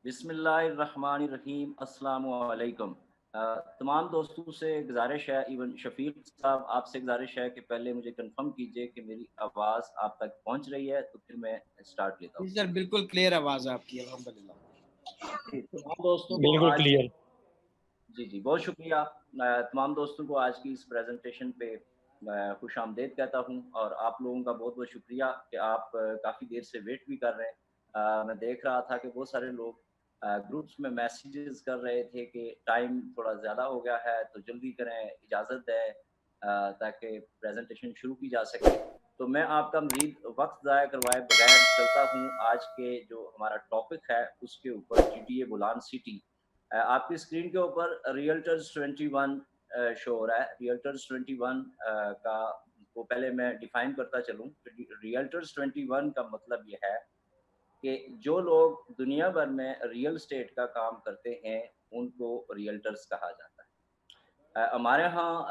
बिस्मिल्लाहिर्रहमानिर्रहीम अस्सलामु अलैकुम। तमाम दोस्तों से गुज़ारिश है, इवन शफ़ीक साहब आपसे गुज़ारिश है कि पहले मुझे कंफ़र्म कीजिए कि मेरी आवाज़ आप तक पहुँच रही है, तो फिर मैं स्टार्ट लेता जी हूँ। सर, बिल्कुल क्लियर आवाज़ है आपकी अल्हम्दुलिल्लाह। जी, तमाम दोस्तों को बिल्कुल आज क्लियर। जी, बहुत शुक्रिया। तमाम दोस्तों को आज की इस प्रेज़ेंटेशन पे खुशामदीद कहता हूँ और आप लोगों का बहुत-बहुत शुक्रिया कि आप काफ़ी देर से वेट भी कर रहे हैं। मैं देख रहा था कि बहुत सारे लोग ग्रुप्स में मैसेजेस कर रहे थे कि टाइम थोड़ा ज़्यादा हो गया है, तो जल्दी करें, इजाज़त दें ताकि प्रेज़ेंटेशन शुरू की जा सके। तो मैं आपका मज़ीद वक़्त ज़ाया करवाए बगैर चलता हूँ आज के जो हमारा टॉपिक है, उसके ऊपर जीटीए बुलान सिटी। आपकी स्क्रीन के ऊपर रियल्टर्स 21 शो हो रहा है। रियल्टर्स 21 का को पहले मैं डिफाइन करता चलूँ। रियल्टर्स 21 का मतलब ये है कि जो लोग दुनिया भर में रियल एस्टेट का काम करते हैं, उनको रियल्टर्स कहा जाता है। हमारे यहाँ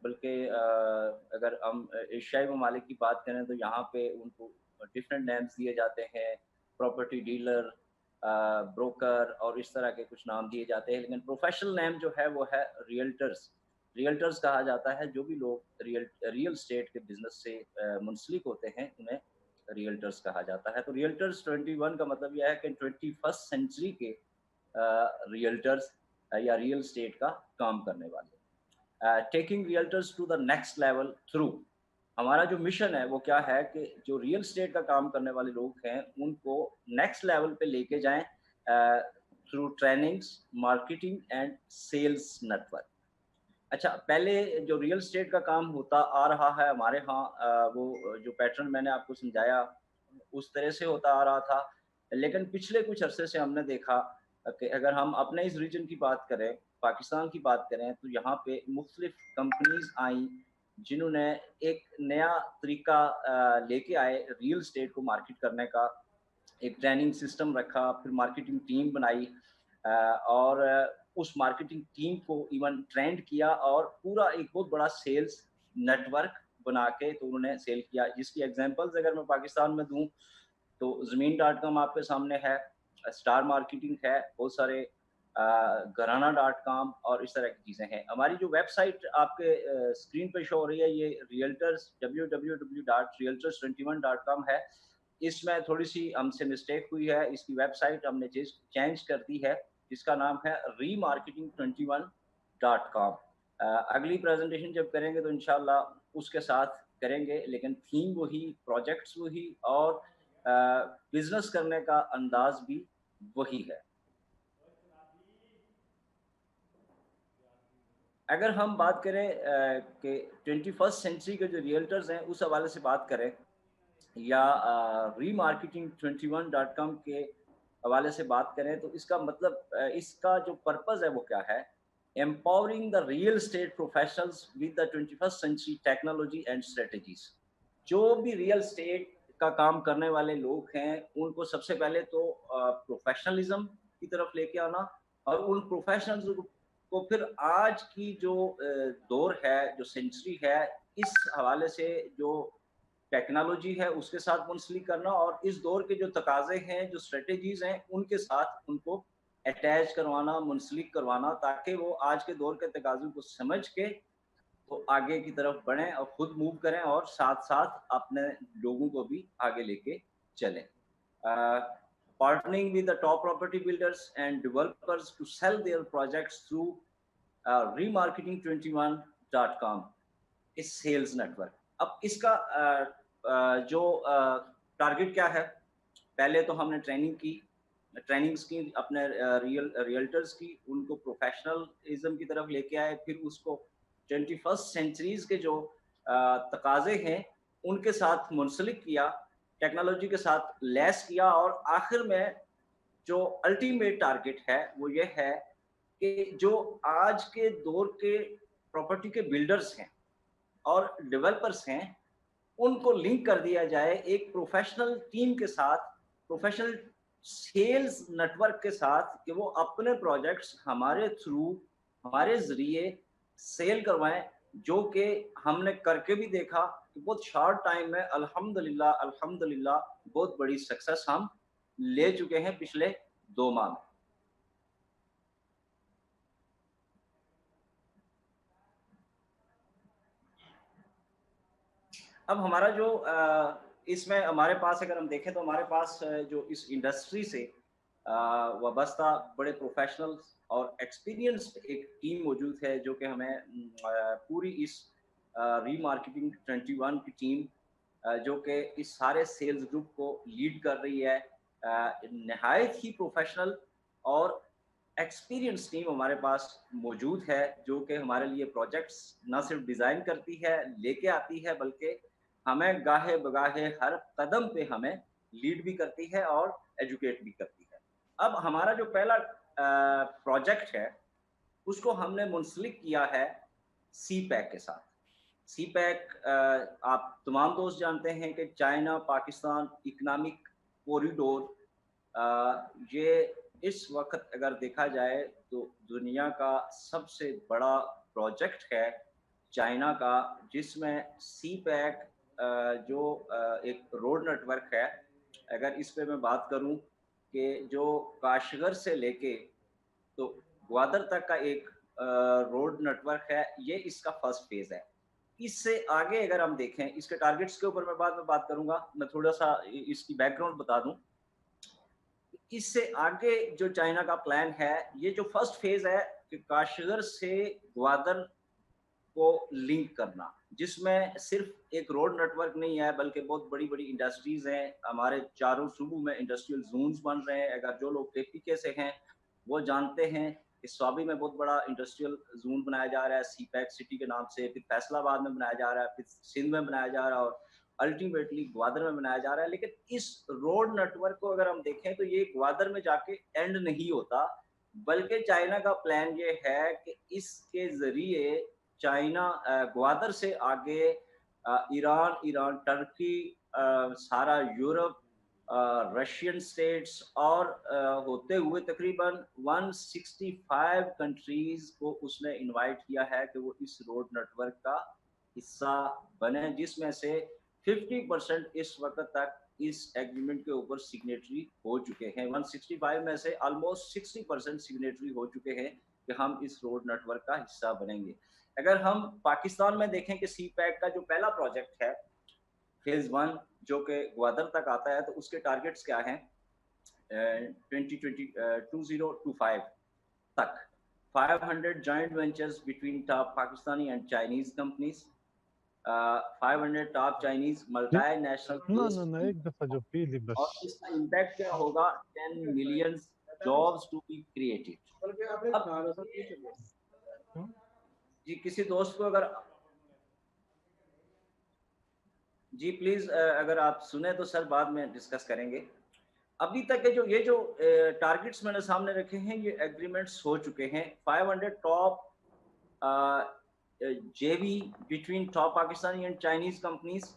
बल्कि अगर हम एशियाई ममालिक की बात करें तो यहाँ पे उनको डिफरेंट नेम्स दिए जाते हैं, प्रॉपर्टी डीलर, ब्रोकर और इस तरह के कुछ नाम दिए जाते हैं, लेकिन प्रोफेशनल नेम जो है वो है रियल्टर्स। रियल्टर्स कहा जाता है जो भी लोग रियल रियल स्टेट के बिजनेस से मुंसलिक होते हैं, उन्हें रियल्टर्स कहा जाता है। तो रियल्टर्स 21 का मतलब यह है कि 21st सेंचुरी के रियल्टर्स या रियल स्टेट का काम करने वाले। Taking realtors to the next level through, हमारा जो मिशन है वो क्या है कि जो रियल स्टेट का काम करने वाले लोग हैं उनको नेक्स्ट लेवल पे लेके जाएं through trainings, marketing and sales network. अच्छा, पहले जो रियल एस्टेट का काम होता आ रहा है हमारे यहाँ, वो जो पैटर्न मैंने आपको समझाया उस तरह से होता आ रहा था। लेकिन पिछले कुछ अरसे से हमने देखा कि अगर हम अपने इस रीजन की बात करें, पाकिस्तान की बात करें, तो यहाँ पे मुख्तलिफ कंपनीज आई जिन्होंने एक नया तरीका लेके आए रियल एस्टेट को मार्केट करने का। एक ट्रेनिंग सिस्टम रखा, फिर मार्केटिंग टीम बनाई और उस मार्केटिंग टीम को इवन ट्रेंड किया और पूरा एक बहुत बड़ा सेल्स नेटवर्क बना के तो उन्होंने सेल किया। जिसकी एग्जांपल्स अगर मैं पाकिस्तान में दूं तो ज़मीन.com आपके सामने है, स्टार मार्केटिंग है, बहुत सारे घराना.com और इस तरह की चीज़ें हैं। हमारी जो वेबसाइट आपके स्क्रीन पे शो हो रही है, ये रियल्टर्स www.realtors21.com है। इसमें थोड़ी-सी हमसे मिस्टेक हुई है, इसकी वेबसाइट हमने चेंज कर दी है, जिसका नाम है remarketing21.com। अगली प्रेज़ेंटेशन जब करेंगे तो इंशाअल्लाह उसके साथ करेंगे, लेकिन थीम वही, प्रोजेक्ट्स वही और बिज़नेस करने का अंदाज़ भी वही है। अगर हम बात करें कि 21st सेंचुरी के जो रियल्टर्स हैं, उस हवाले से बात करें या remarketing21.com के हवाले से बात करें, तो इसका मतलब इसका जो पर्पज़ है वो क्या है? Empowering the real estate professionals with the 21st century technology and strategies. जो भी रियल एस्टेट का काम करने वाले लोग हैं, उनको सबसे पहले तो प्रोफेशनलिज्म की तरफ लेके आना और उन प्रोफेशनल्स को फिर आज की जो दौर है, जो सेंचुरी है, इस हवाले से जो टेक्नोलॉजी है उसके साथ मुंसलिक करना और इस दौर के जो तकाज़े हैं, जो स्ट्रेटजीज़ हैं, उनके साथ उनको अटैच करवाना, मुंसलिक करवाना, ताकि वो आज के दौर के तकाज़ों को समझ के तो आगे की तरफ बढ़ें और खुद मूव करें और साथ-साथ अपने लोगों को भी आगे लेके चलें। Partnering with the top property builders and developers to sell their projects through remarketing21.com इस सेल्स नेटवर्क। अब इसका जो टारगेट क्या है? पहले तो हमने ट्रेनिंग्स की अपने रियल्टर्स की, उनको प्रोफेशनलिज्म की तरफ लेके आए, फिर उसको 21st सेंचुरीज के जो तकाजे हैं उनके साथ मुंसलिक किया, टेक्नोलॉजी के साथ लैस किया और आखिर में जो अल्टीमेट टारगेट है वो ये है कि जो आज के दौर के प्रॉपर्टी के बिल्डर्स हैं और डेवलपर्स हैं, उनको लिंक कर दिया जाए एक प्रोफेशनल टीम के साथ, प्रोफेशनल सेल्स नेटवर्क के साथ कि वो अपने प्रोजेक्ट्स हमारे थ्रू, हमारे ज़रिए सेल करवाएं, जो कि हमने करके भी देखा कि बहुत शॉर्ट टाइम में अल्हम्दुलिल्लाह बहुत बड़ी सक्सेस हम ले चुके हैं पिछले 2 माह में। अब हमारा जो इसमें हमारे पास अगर हम देखें तो हमारे पास जो इस इंडस्ट्री से वाबस्ता बड़े प्रोफेशनल्स और एक्सपीरियंस्ड एक टीम मौजूद है जो कि हमें पूरी इस रीमार्केटिंग 21 की टीम जो कि इस सारे सेल्स ग्रुप को लीड कर रही है। नहायत ही प्रोफेशनल और एक्सपीरियंस टीम हमारे पास मौजूद है जो कि हमारे लिए प्रोजेक्ट्स ना सिर्फ डिज़ाइन करती है, लेके आती है, बल्कि हमें गाहे बगाहे हर कदम पे हमें लीड भी करती है और एजुकेट भी करती है। अब हमारा जो पहला प्रोजेक्ट है, उसको हमने मुंसलिक किया है सी-पैक के साथ। सी-पैक आप तमाम दोस्त जानते हैं कि चाइना पाकिस्तान इकोनॉमिक कॉरिडोर ये इस वक़्त अगर देखा जाए तो दुनिया का सबसे बड़ा प्रोजेक्ट है चाइना का, जिसमें सी-पैक जो एक रोड नेटवर्क है। अगर इस पे मैं बात करूँ कि जो काशगर से लेके तो ग्वादर तक का एक रोड नेटवर्क है, ये इसका फर्स्ट फेज़ है। इससे आगे अगर हम देखें, इसके टारगेट्स के ऊपर मैं बाद में बात करूँगा, मैं थोड़ा-सा इसकी बैकग्राउंड बता दूँ। इससे आगे जो चाइना का प्लान है, ये जो फर्स्ट फेज़ है कि काशगर से ग्वादर को लिंक करना, जिसमें सिर्फ एक रोड नेटवर्क नहीं है बल्कि बहुत बड़ी-बड़ी इंडस्ट्रीज़ हैं। हमारे चारों सूबों में इंडस्ट्रियल ज़ोन्स बन रहे हैं। अगर जो लोग केपीके से हैं, वो जानते हैं कि स्वाबी में बहुत बड़ा इंडस्ट्रियल ज़ोन बनाया जा रहा है सी-पैक सिटी के नाम से, फिर फैसलाबाद में बनाया जा रहा है, फिर सिंध में बनाया जा रहा है और अल्टीमेटली ग्वादर में बनाया जा रहा है। लेकिन इस रोड नेटवर्क को अगर हम देखें तो ये ग्वादर में जाके एंड नहीं होता, बल्कि चाइना का प्लान ये है कि इसके ज़रिए चाइना ग्वादर से आगे ईरान, टर्की, सारा यूरोप, रशियन स्टेट्स और होते हुए तकरीबन 165 कंट्रीज को उसने इनवाइट किया है कि वो इस रोड नेटवर्क का हिस्सा बने, जिसमें से 50% इस वक्त तक इस एग्रीमेंट के ऊपर सिग्नेटरी हो चुके हैं। 165 में से ऑलमोस्ट 60% सिग्नेटरी हो चुके हैं कि हम इस रोड नेटवर्क का हिस्सा बनेंगे। अगर हम पाकिस्तान में देखें कि सी-पैक का जो पहला प्रोजेक्ट है फेज 1 जो कि ग्वादर तक आता है, तो उसके टारगेट्स क्या हैं? 2025 तक 500 joint ventures between top Pakistani and Chinese companies, 500 top Chinese multinational ना ना based ना एक दफा जो पी ली बस। और इसका इम्पैक्ट क्या होगा? 10 million jobs to be created। अब जी किसी दोस्त को अगर जी प्लीज अगर आप सुने तो सर बाद में डिस्कस करेंगे। अभी तक के जो ये जो टारगेट्स मैंने सामने रखे हैं, ये एग्रीमेंट्स हो चुके हैं। 500 टॉप जेवी between top Pakistani and Chinese companies,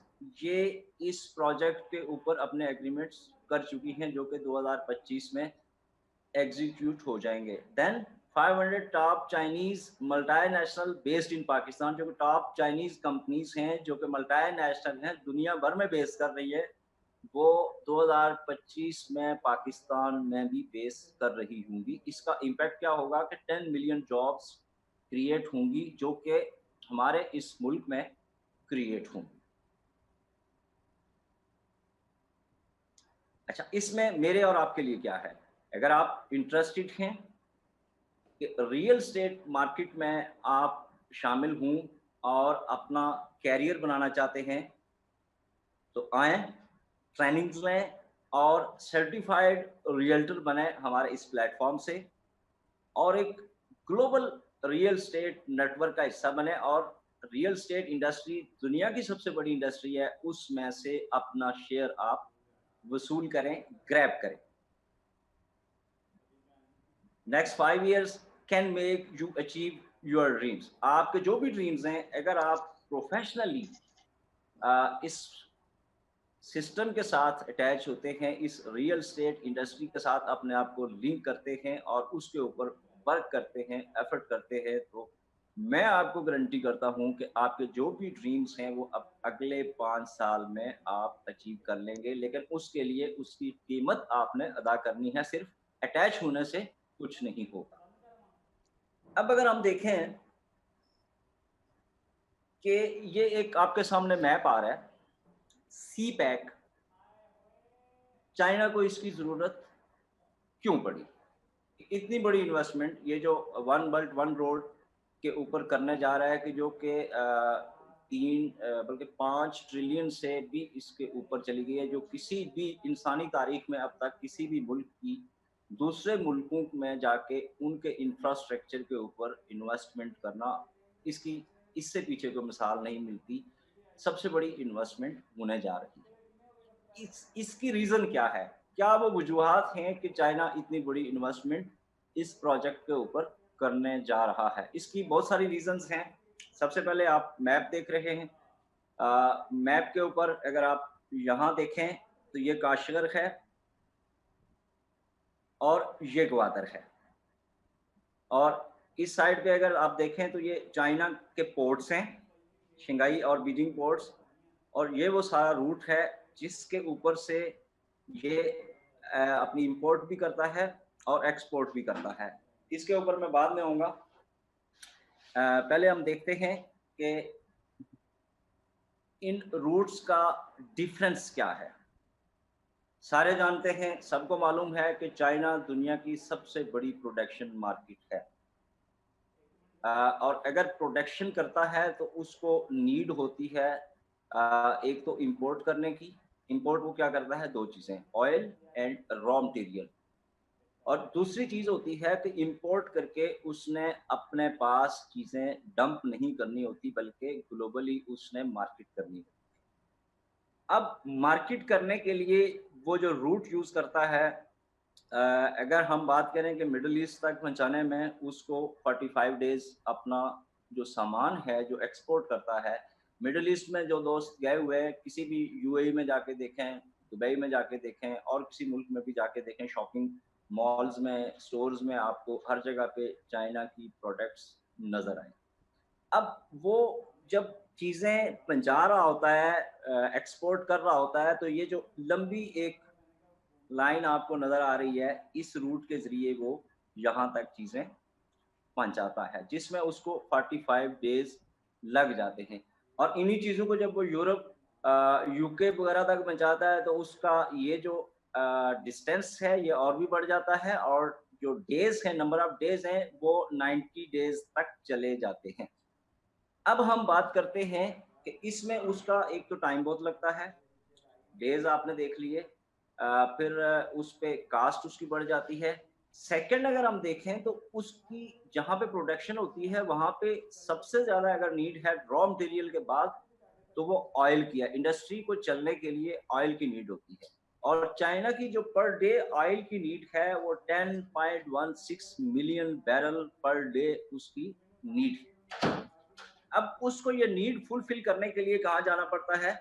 ये इस प्रोजेक्ट के ऊपर अपने एग्रीमेंट्स कर चुकी हैं जो कि 2025 में एग्जीक्यूट हो जाएंगे। Then 500 top Chinese multinational based in Pakistan, जो कि टॉप चाइनीज कंपनीज हैं जो कि मल्टीनेशनल हैं, दुनिया भर में बेस कर रही है, वो 2025 में पाकिस्तान में भी बेस कर रही होंगी। इसका इम्पैक्ट क्या होगा कि 10 मिलियन जॉब्स क्रिएट होंगी जो कि हमारे इस मुल्क में क्रिएट होंगी। अच्छा, इसमें मेरे और आपके लिए क्या है? अगर आप इंटरेस्टेड हैं कि रियल स्टेट मार्केट में आप शामिल हों और अपना कैरियर बनाना चाहते हैं, तो आएँ, ट्रेनिंग्स लें और सर्टिफाइड रियल्टर बने हमारे इस प्लेटफॉर्म से और एक ग्लोबल रियल स्टेट नेटवर्क का हिस्सा बने और रियल स्टेट इंडस्ट्री दुनिया की सबसे बड़ी इंडस्ट्री है, उसमें से अपना शेयर आप वसूल करें, ग्रैब करें। Next 5 years can make you achieve your dreams. आपके जो भी ड्रीम्स हैं, अगर आप प्रोफेशनली इस सिस्टम के साथ अटैच होते हैं, इस रियल स्टेट इंडस्ट्री के साथ अपने आप को लिंक करते हैं और उसके ऊपर वर्क करते हैं, एफर्ट करते हैं, तो मैं आपको गारंटी करता हूं कि आपके जो भी ड्रीम्स हैं वो अब अगले 5 साल में आप अचीव कर लेंगे। लेकिन उसके लिए उसकी कीमत आपने अदा करनी है, सिर्फ अटैच होने से कुछ नहीं होगा। अब अगर हम देखें कि ये एक आपके सामने मैप आ रहा है, सी पैक, चाइना को इसकी ज़रूरत क्यों पड़ी? इतनी बड़ी इन्वेस्टमेंट ये जो वन बेल्ट वन रोड के ऊपर करने जा रहा है कि जो कि 3 बल्कि 5 ट्रिलियन से भी इसके ऊपर चली गई है, जो किसी भी इंसानी तारीख में अब तक किसी भी मुल्क की दूसरे मुल्कों में जाके उनके इंफ्रास्ट्रक्चर के ऊपर इन्वेस्टमेंट करना, इसकी इससे पीछे कोई मिसाल नहीं मिलती। सबसे बड़ी इन्वेस्टमेंट होने जा रही है। इसकी रीज़न क्या है? क्या वो वजूहात हैं कि चाइना इतनी बड़ी इन्वेस्टमेंट इस प्रोजेक्ट के ऊपर करने जा रहा है? इसकी बहुत सारी रीज़न्स हैं। सबसे पहले आप मैप देख रहे हैं। मैप के ऊपर अगर आप यहाँ देखें तो ये काशगर है और ये ग्वादर है। और इस साइड पे अगर आप देखें तो ये चाइना के पोर्ट्स हैं, शंघाई और बीजिंग पोर्ट्स, और ये वो सारा रूट है जिसके ऊपर से ये अपनी इंपोर्ट भी करता है और एक्सपोर्ट भी करता है। इसके ऊपर मैं बाद में आऊँगा। पहले हम देखते हैं कि इन रूट्स का डिफरेंस क्या है। सारे जानते हैं, सबको मालूम है कि चाइना दुनिया की सबसे बड़ी प्रोडक्शन मार्केट है। और अगर प्रोडक्शन करता है तो उसको नीड होती है एक तो इंपोर्ट करने की। इंपोर्ट वो क्या करता है, दो चीज़ें, ऑयल एंड रॉ मटेरियल। और दूसरी चीज़ होती है कि इंपोर्ट करके उसने अपने पास चीज़ें डंप नहीं करनी होती, बल्कि ग्लोबली उसने मार्केट करनी होती। अब मार्केट करने के लिए वो जो रूट यूज़ करता है, अगर हम बात करें कि मिडल ईस्ट तक पहुंचाने में उसको 45 डेज अपना जो सामान है जो एक्सपोर्ट करता है। मिडल ईस्ट में जो दोस्त गए हुए हैं, किसी भी यूएई में जाके देखें, दुबई में जाके देखें और किसी मुल्क में भी जाके देखें, शॉपिंग मॉल्स में, स्टोर्स में आपको हर जगह पे चाइना की प्रोडक्ट्स नज़र आए। अब वो जब चीज़ें पहुंचा रहा होता है, एक्सपोर्ट कर रहा होता है, तो ये जो लंबी एक लाइन आपको नज़र आ रही है, इस रूट के ज़रिए वो यहाँ तक चीज़ें पहुँचाता है, जिसमें उसको 45 डेज़ लग जाते हैं। और इन्हीं चीज़ों को जब वो यूरोप यूके वगैरह तक पहुँचाता है, तो उसका ये जो डिस्टेंस है, ये और भी बढ़ जाता है, और जो डेज़ हैं, नंबर ऑफ डेज़ हैं, वो 90 डेज़ तक चले जाते हैं। अब हम बात करते हैं कि इसमें उसका एक तो टाइम बहुत लगता है, डेज़ आपने देख लिए। फिर उस पे कास्ट उसकी बढ़ जाती है। सेकंड अगर हम देखें तो उसकी जहाँ पे प्रोडक्शन होती है, वहाँ पे सबसे ज़्यादा अगर नीड है रॉ मटेरियल के बाद, तो वो ऑयल की है। इंडस्ट्री को चलने के लिए ऑयल की नीड होती है। और चाइना की जो पर डे ऑयल की नीड है, वो 10.16 मिलियन बैरल पर डे उसकी नीड है। अब उसको ये नीड फुलफिल करने के लिए कहाँ जाना पड़ता है?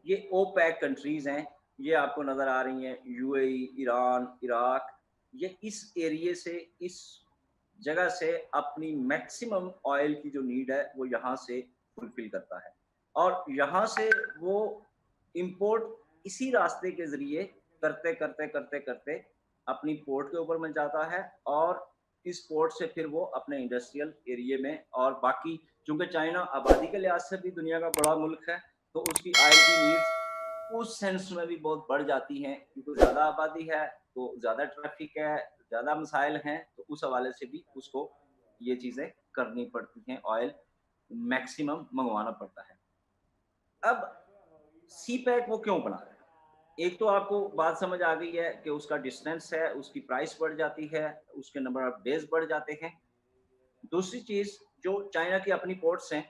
ये ओपेक कंट्रीज हैं, ये आपको नज़र आ रही हैं, यूएई, ईरान, इराक, ये इस एरिए से, इस जगह से अपनी मैक्सिमम ऑयल की जो नीड है वो यहाँ से फुलफिल करता है। और यहाँ से वो इंपोर्ट इसी रास्ते के ज़रिए करते करते करते करते अपनी पोर्ट के ऊपर मिल जाता है, और इस पोर्ट से फिर वो अपने इंडस्ट्रियल एरिए में और बाकी, चूंकि चाइना आबादी के लिहाज से भी दुनिया का बड़ा मुल्क है, तो उसकी ऑयल की नीड्स उस सेंस में भी बहुत बढ़ जाती हैं, क्योंकि ज़्यादा आबादी है तो ज़्यादा ट्रैफिक है, ज़्यादा मसाइल हैं, तो उस हवाले से भी उसको ये चीज़ें करनी पड़ती हैं, ऑयल मैक्सिमम मंगवाना पड़ता है। अब सी पैक वो क्यों बना रहा है? एक तो आपको बात समझ आ गई है कि उसका डिस्टेंस है, उसकी प्राइस बढ़ जाती है, उसके नंबर ऑफ डेज बढ़ जाते हैं। दूसरी चीज़, जो चाइना की अपनी पोर्ट्स हैं,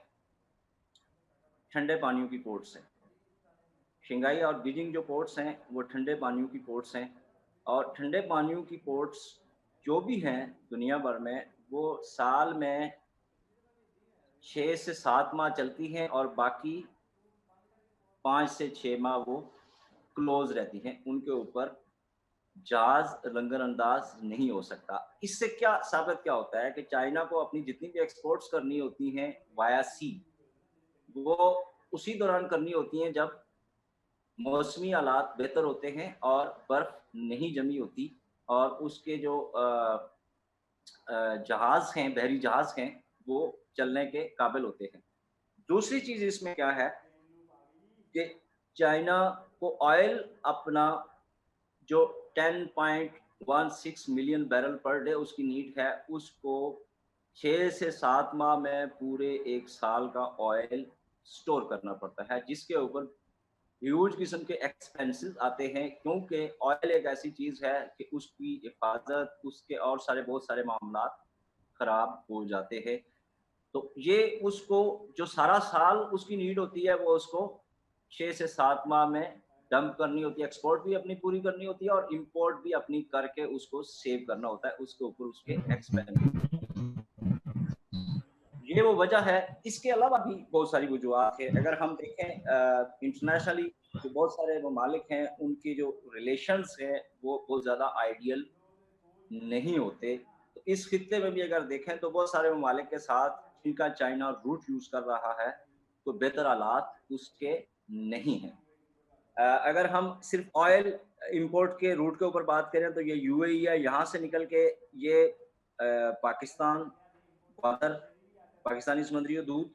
ठंडे पानियों की पोर्ट्स हैं। शंघाई और बीजिंग जो पोर्ट्स हैं, वो ठंडे पानियों की पोर्ट्स हैं। और ठंडे पानियों की पोर्ट्स जो भी हैं दुनिया भर में, वो साल में 6 से 7 माह चलती हैं, और बाकी 5 से 6 माह वो क्लोज़ रहती हैं। उनके ऊपर जहाज़ लंगर अंदाज नहीं हो सकता। इससे क्या साबित क्या होता है कि चाइना को अपनी जितनी भी एक्सपोर्ट्स करनी होती हैं वाया सी, वो उसी दौरान करनी होती हैं जब मौसमी हालात बेहतर होते हैं और बर्फ नहीं जमी होती, और उसके जो जहाज़ हैं, बहरी जहाज़ हैं, वो चलने के काबिल होते हैं। दूसरी चीज़ इसमें क्या है कि चाइना को ऑयल अपना जो 10.16 मिलियन बैरल पर डे उसकी नीड है, उसको 6 से 7 माह में पूरे 1 साल का ऑयल स्टोर करना पड़ता है, जिसके ऊपर ह्यूज किस्म के एक्सपेंसेस आते हैं, क्योंकि ऑयल एक ऐसी चीज़ है कि उसकी हिफाज़त, उसके और सारे बहुत सारे मामलात खराब हो जाते हैं। तो ये उसको जो सारा साल उसकी नीड होती है, वो उसको 6 से 7 माह में डंप करनी होती है, एक्सपोर्ट भी अपनी पूरी करनी होती है और इम्पोर्ट भी अपनी करके उसको सेव करना होता है, उसके ऊपर उसके एक्सपेंस। ये वो वजह है। इसके अलावा भी बहुत सारी वजूहत है। अगर हम देखें इंटरनेशनली जो बहुत सारे ममालिक हैं, उनकी जो रिलेशंस हैं, वो बहुत ज़्यादा आइडियल नहीं होते। तो इस खित्ते में भी अगर देखें तो बहुत सारे ममालिक के साथ जिनका चाइना रूट यूज़ कर रहा है, तो बेहतर हालात उसके नहीं हैं। अगर हम सिर्फ ऑयल इंपोर्ट के रूट के ऊपर बात करें तो ये यूएई है, यहाँ से निकल के ये पाकिस्तान, ग्वादर, पाकिस्तानी समुद्री हदूद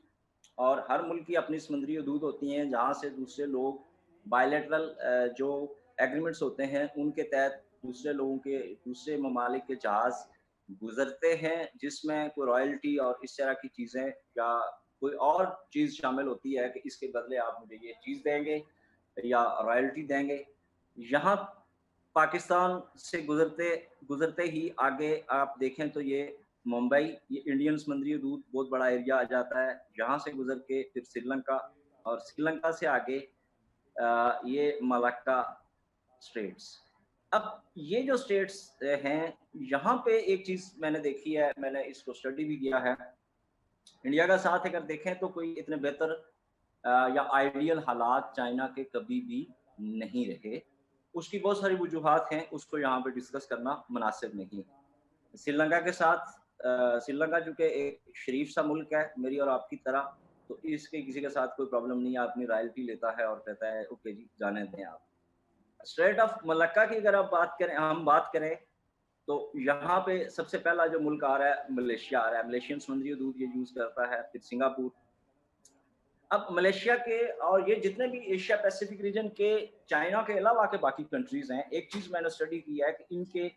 और हर मुल्क की अपनी समुद्री हदूद होती हैं, जहाँ से दूसरे लोग बायलैटरल जो एग्रीमेंट्स होते हैं, उनके तहत दूसरे लोगों के, दूसरे ममालिक के जहाज़ गुज़रते हैं, जिसमें कोई रॉयल्टी और इस तरह की चीज़ें या कोई और चीज़ शामिल होती है कि इसके बदले आप मुझे ये चीज़ देंगे या रॉयल्टी देंगे। यहाँ पाकिस्तान से गुज़रते गुज़रते ही आगे आप देखें तो ये मुंबई, ये इंडियन समुद्री हदूद बहुत बड़ा एरिया आ जाता है। यहाँ से गुज़र के फिर श्रीलंका और श्रीलंका से आगे ये मलाक्का स्ट्रेट्स। अब ये जो स्टेट्स हैं, यहाँ पे एक चीज़ मैंने देखी है, मैंने इसको स्टडी भी किया है। इंडिया का साथ अगर देखें तो कोई इतने बेहतर या आइडियल हालात चाइना के कभी भी नहीं रहे। उसकी बहुत सारी वजूहात हैं, उसको यहाँ पे डिस्कस करना मुनासिब नहीं है। श्रीलंका के साथ श्रीलंका चूँकि एक शरीफ सा मुल्क है, मेरी और आपकी तरह, तो इसके किसी के साथ कोई प्रॉब्लम नहीं है, अपनी रॉयल्टी लेता है और कहता है ओके जी, जाने दें आप। स्ट्रेट ऑफ मलक्का की अगर आप बात करें, हम बात करें, तो यहाँ पे सबसे पहला जो मुल्क आ रहा है, मलेशिया आ रहा है। मलेशियन समुद्री हदूद ये यूज़ करता है, फिर सिंगापुर। अब मलेशिया के और ये जितने भी एशिया पैसिफिक रीजन के चाइना के अलावा के बाकी कंट्रीज़ हैं, एक चीज़ मैंने स्टडी की है कि इनके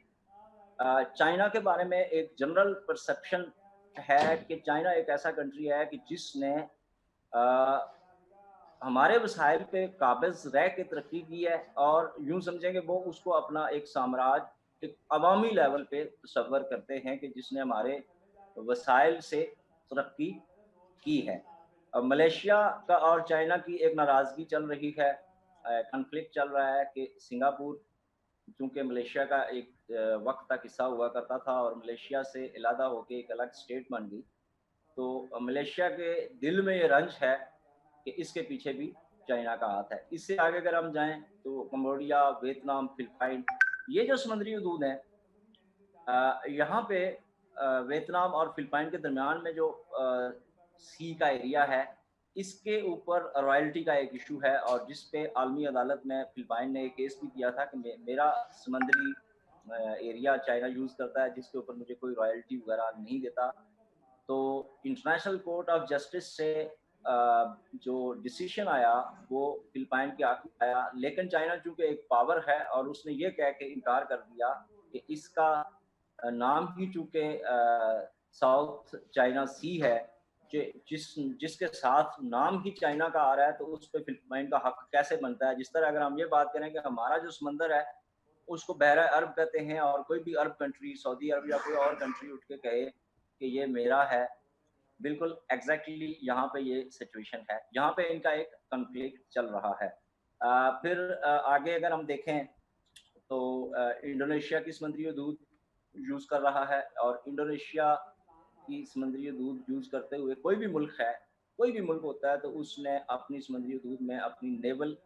चाइना के बारे में एक जनरल परसेप्शन है कि चाइना एक ऐसा कंट्री है कि जिसने अ, हमारे वसाइल पे काबिज़ रह के तरक्की की है और यूँ समझें कि वो उसको अपना एक साम्राज्य एक अवामी लेवल पे तसव्वुर करते हैं कि जिसने हमारे वसाइल से तरक्की की है। अब मलेशिया का और चाइना की एक नाराज़गी चल रही है, कॉन्फ्लिक्ट चल रहा है कि सिंगापुर, चूँकि मलेशिया का एक वक़्त तक हिस्सा हुआ करता था और मलेशिया से अलहदा होके एक अलग स्टेट बन गई। तो मलेशिया के दिल में ये रंज है कि इसके पीछे भी चाइना का हाथ है। इससे आगे अगर हम जाएँ तो कंबोडिया, वियतनाम, फिलिपाइन, ये जो समुद्री हदूद हैं, यहाँ पे वियतनाम और फिलिपाइन के दरमियान में जो सी का एरिया है, इसके ऊपर रॉयल्टी का एक इशू है और जिस पे आलमी अदालत में फिलिपाइन ने एक केस भी किया था कि मेरा समुद्री एरिया चाइना यूज़ करता है, जिसके ऊपर मुझे कोई रॉयल्टी वगैरह नहीं देता। तो इंटरनेशनल कोर्ट ऑफ जस्टिस से जो डिसीजन आया, वो फिलिपाइन के हक में आया, लेकिन चाइना चूँकि एक पावर है और उसने ये कह के इनकार कर दिया कि इसका नाम ही चूँकि साउथ चाइना सी है, जिसके साथ नाम ही चाइना का आ रहा है, तो उस पे फिलिपाइन का हक कैसे बनता है। जिस तरह अगर हम ये बात करें कि हमारा जो समंदर है, उसको बहरा अरब कहते हैं और कोई भी अरब कंट्री, सऊदी अरब या कोई और कंट्री उठ के कहे कि ये मेरा है, बिल्कुल एग्जैक्टली यहाँ पे ये सिचुएशन है। यहाँ पे इनका एक कॉन्फ्लिक्ट चल रहा है। फिर आगे अगर हम देखें तो इंडोनेशिया की समुद्री हदूद यूज़ कर रहा है और इंडोनेशिया की समुद्री हदूद यूज़ करते हुए कोई भी मुल्क है, कोई भी मुल्क होता है तो उसने अपनी समुद्री हदूद में अपनी नेवल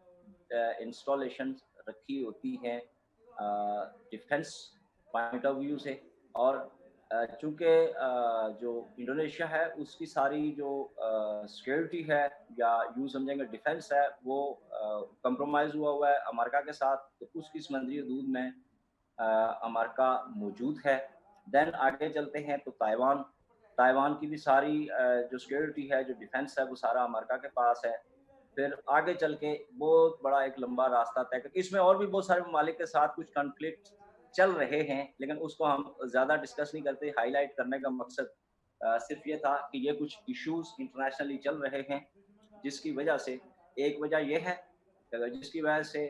इंस्टॉलेशन रखी होती हैं डिफेंस पॉइंट ऑफ व्यू से। और चूँकि जो इंडोनेशिया है उसकी सारी जो सिक्योरिटी है या यूँ समझेंगे डिफेंस है, वो कंप्रोमाइज़ हुआ हुआ है अमेरिका के साथ, तो उसकी समुद्री हदूद में अमेरिका मौजूद है। देन आगे चलते हैं तो ताइवान, ताइवान की भी सारी जो सिक्योरिटी है, जो डिफेंस है, वो सारा अमेरिका के पास है। फिर आगे चल के बहुत बड़ा एक लंबा रास्ता तय कर, इसमें और भी बहुत सारे ममालिक के साथ कुछ कॉन्फ्लिक्ट चल रहे हैं, लेकिन उसको हम ज़्यादा डिस्कस नहीं करते। हाईलाइट करने का मकसद सिर्फ ये था कि ये कुछ इश्यूज इंटरनेशनली चल रहे हैं, जिसकी वजह से, एक वजह यह है जिसकी वजह से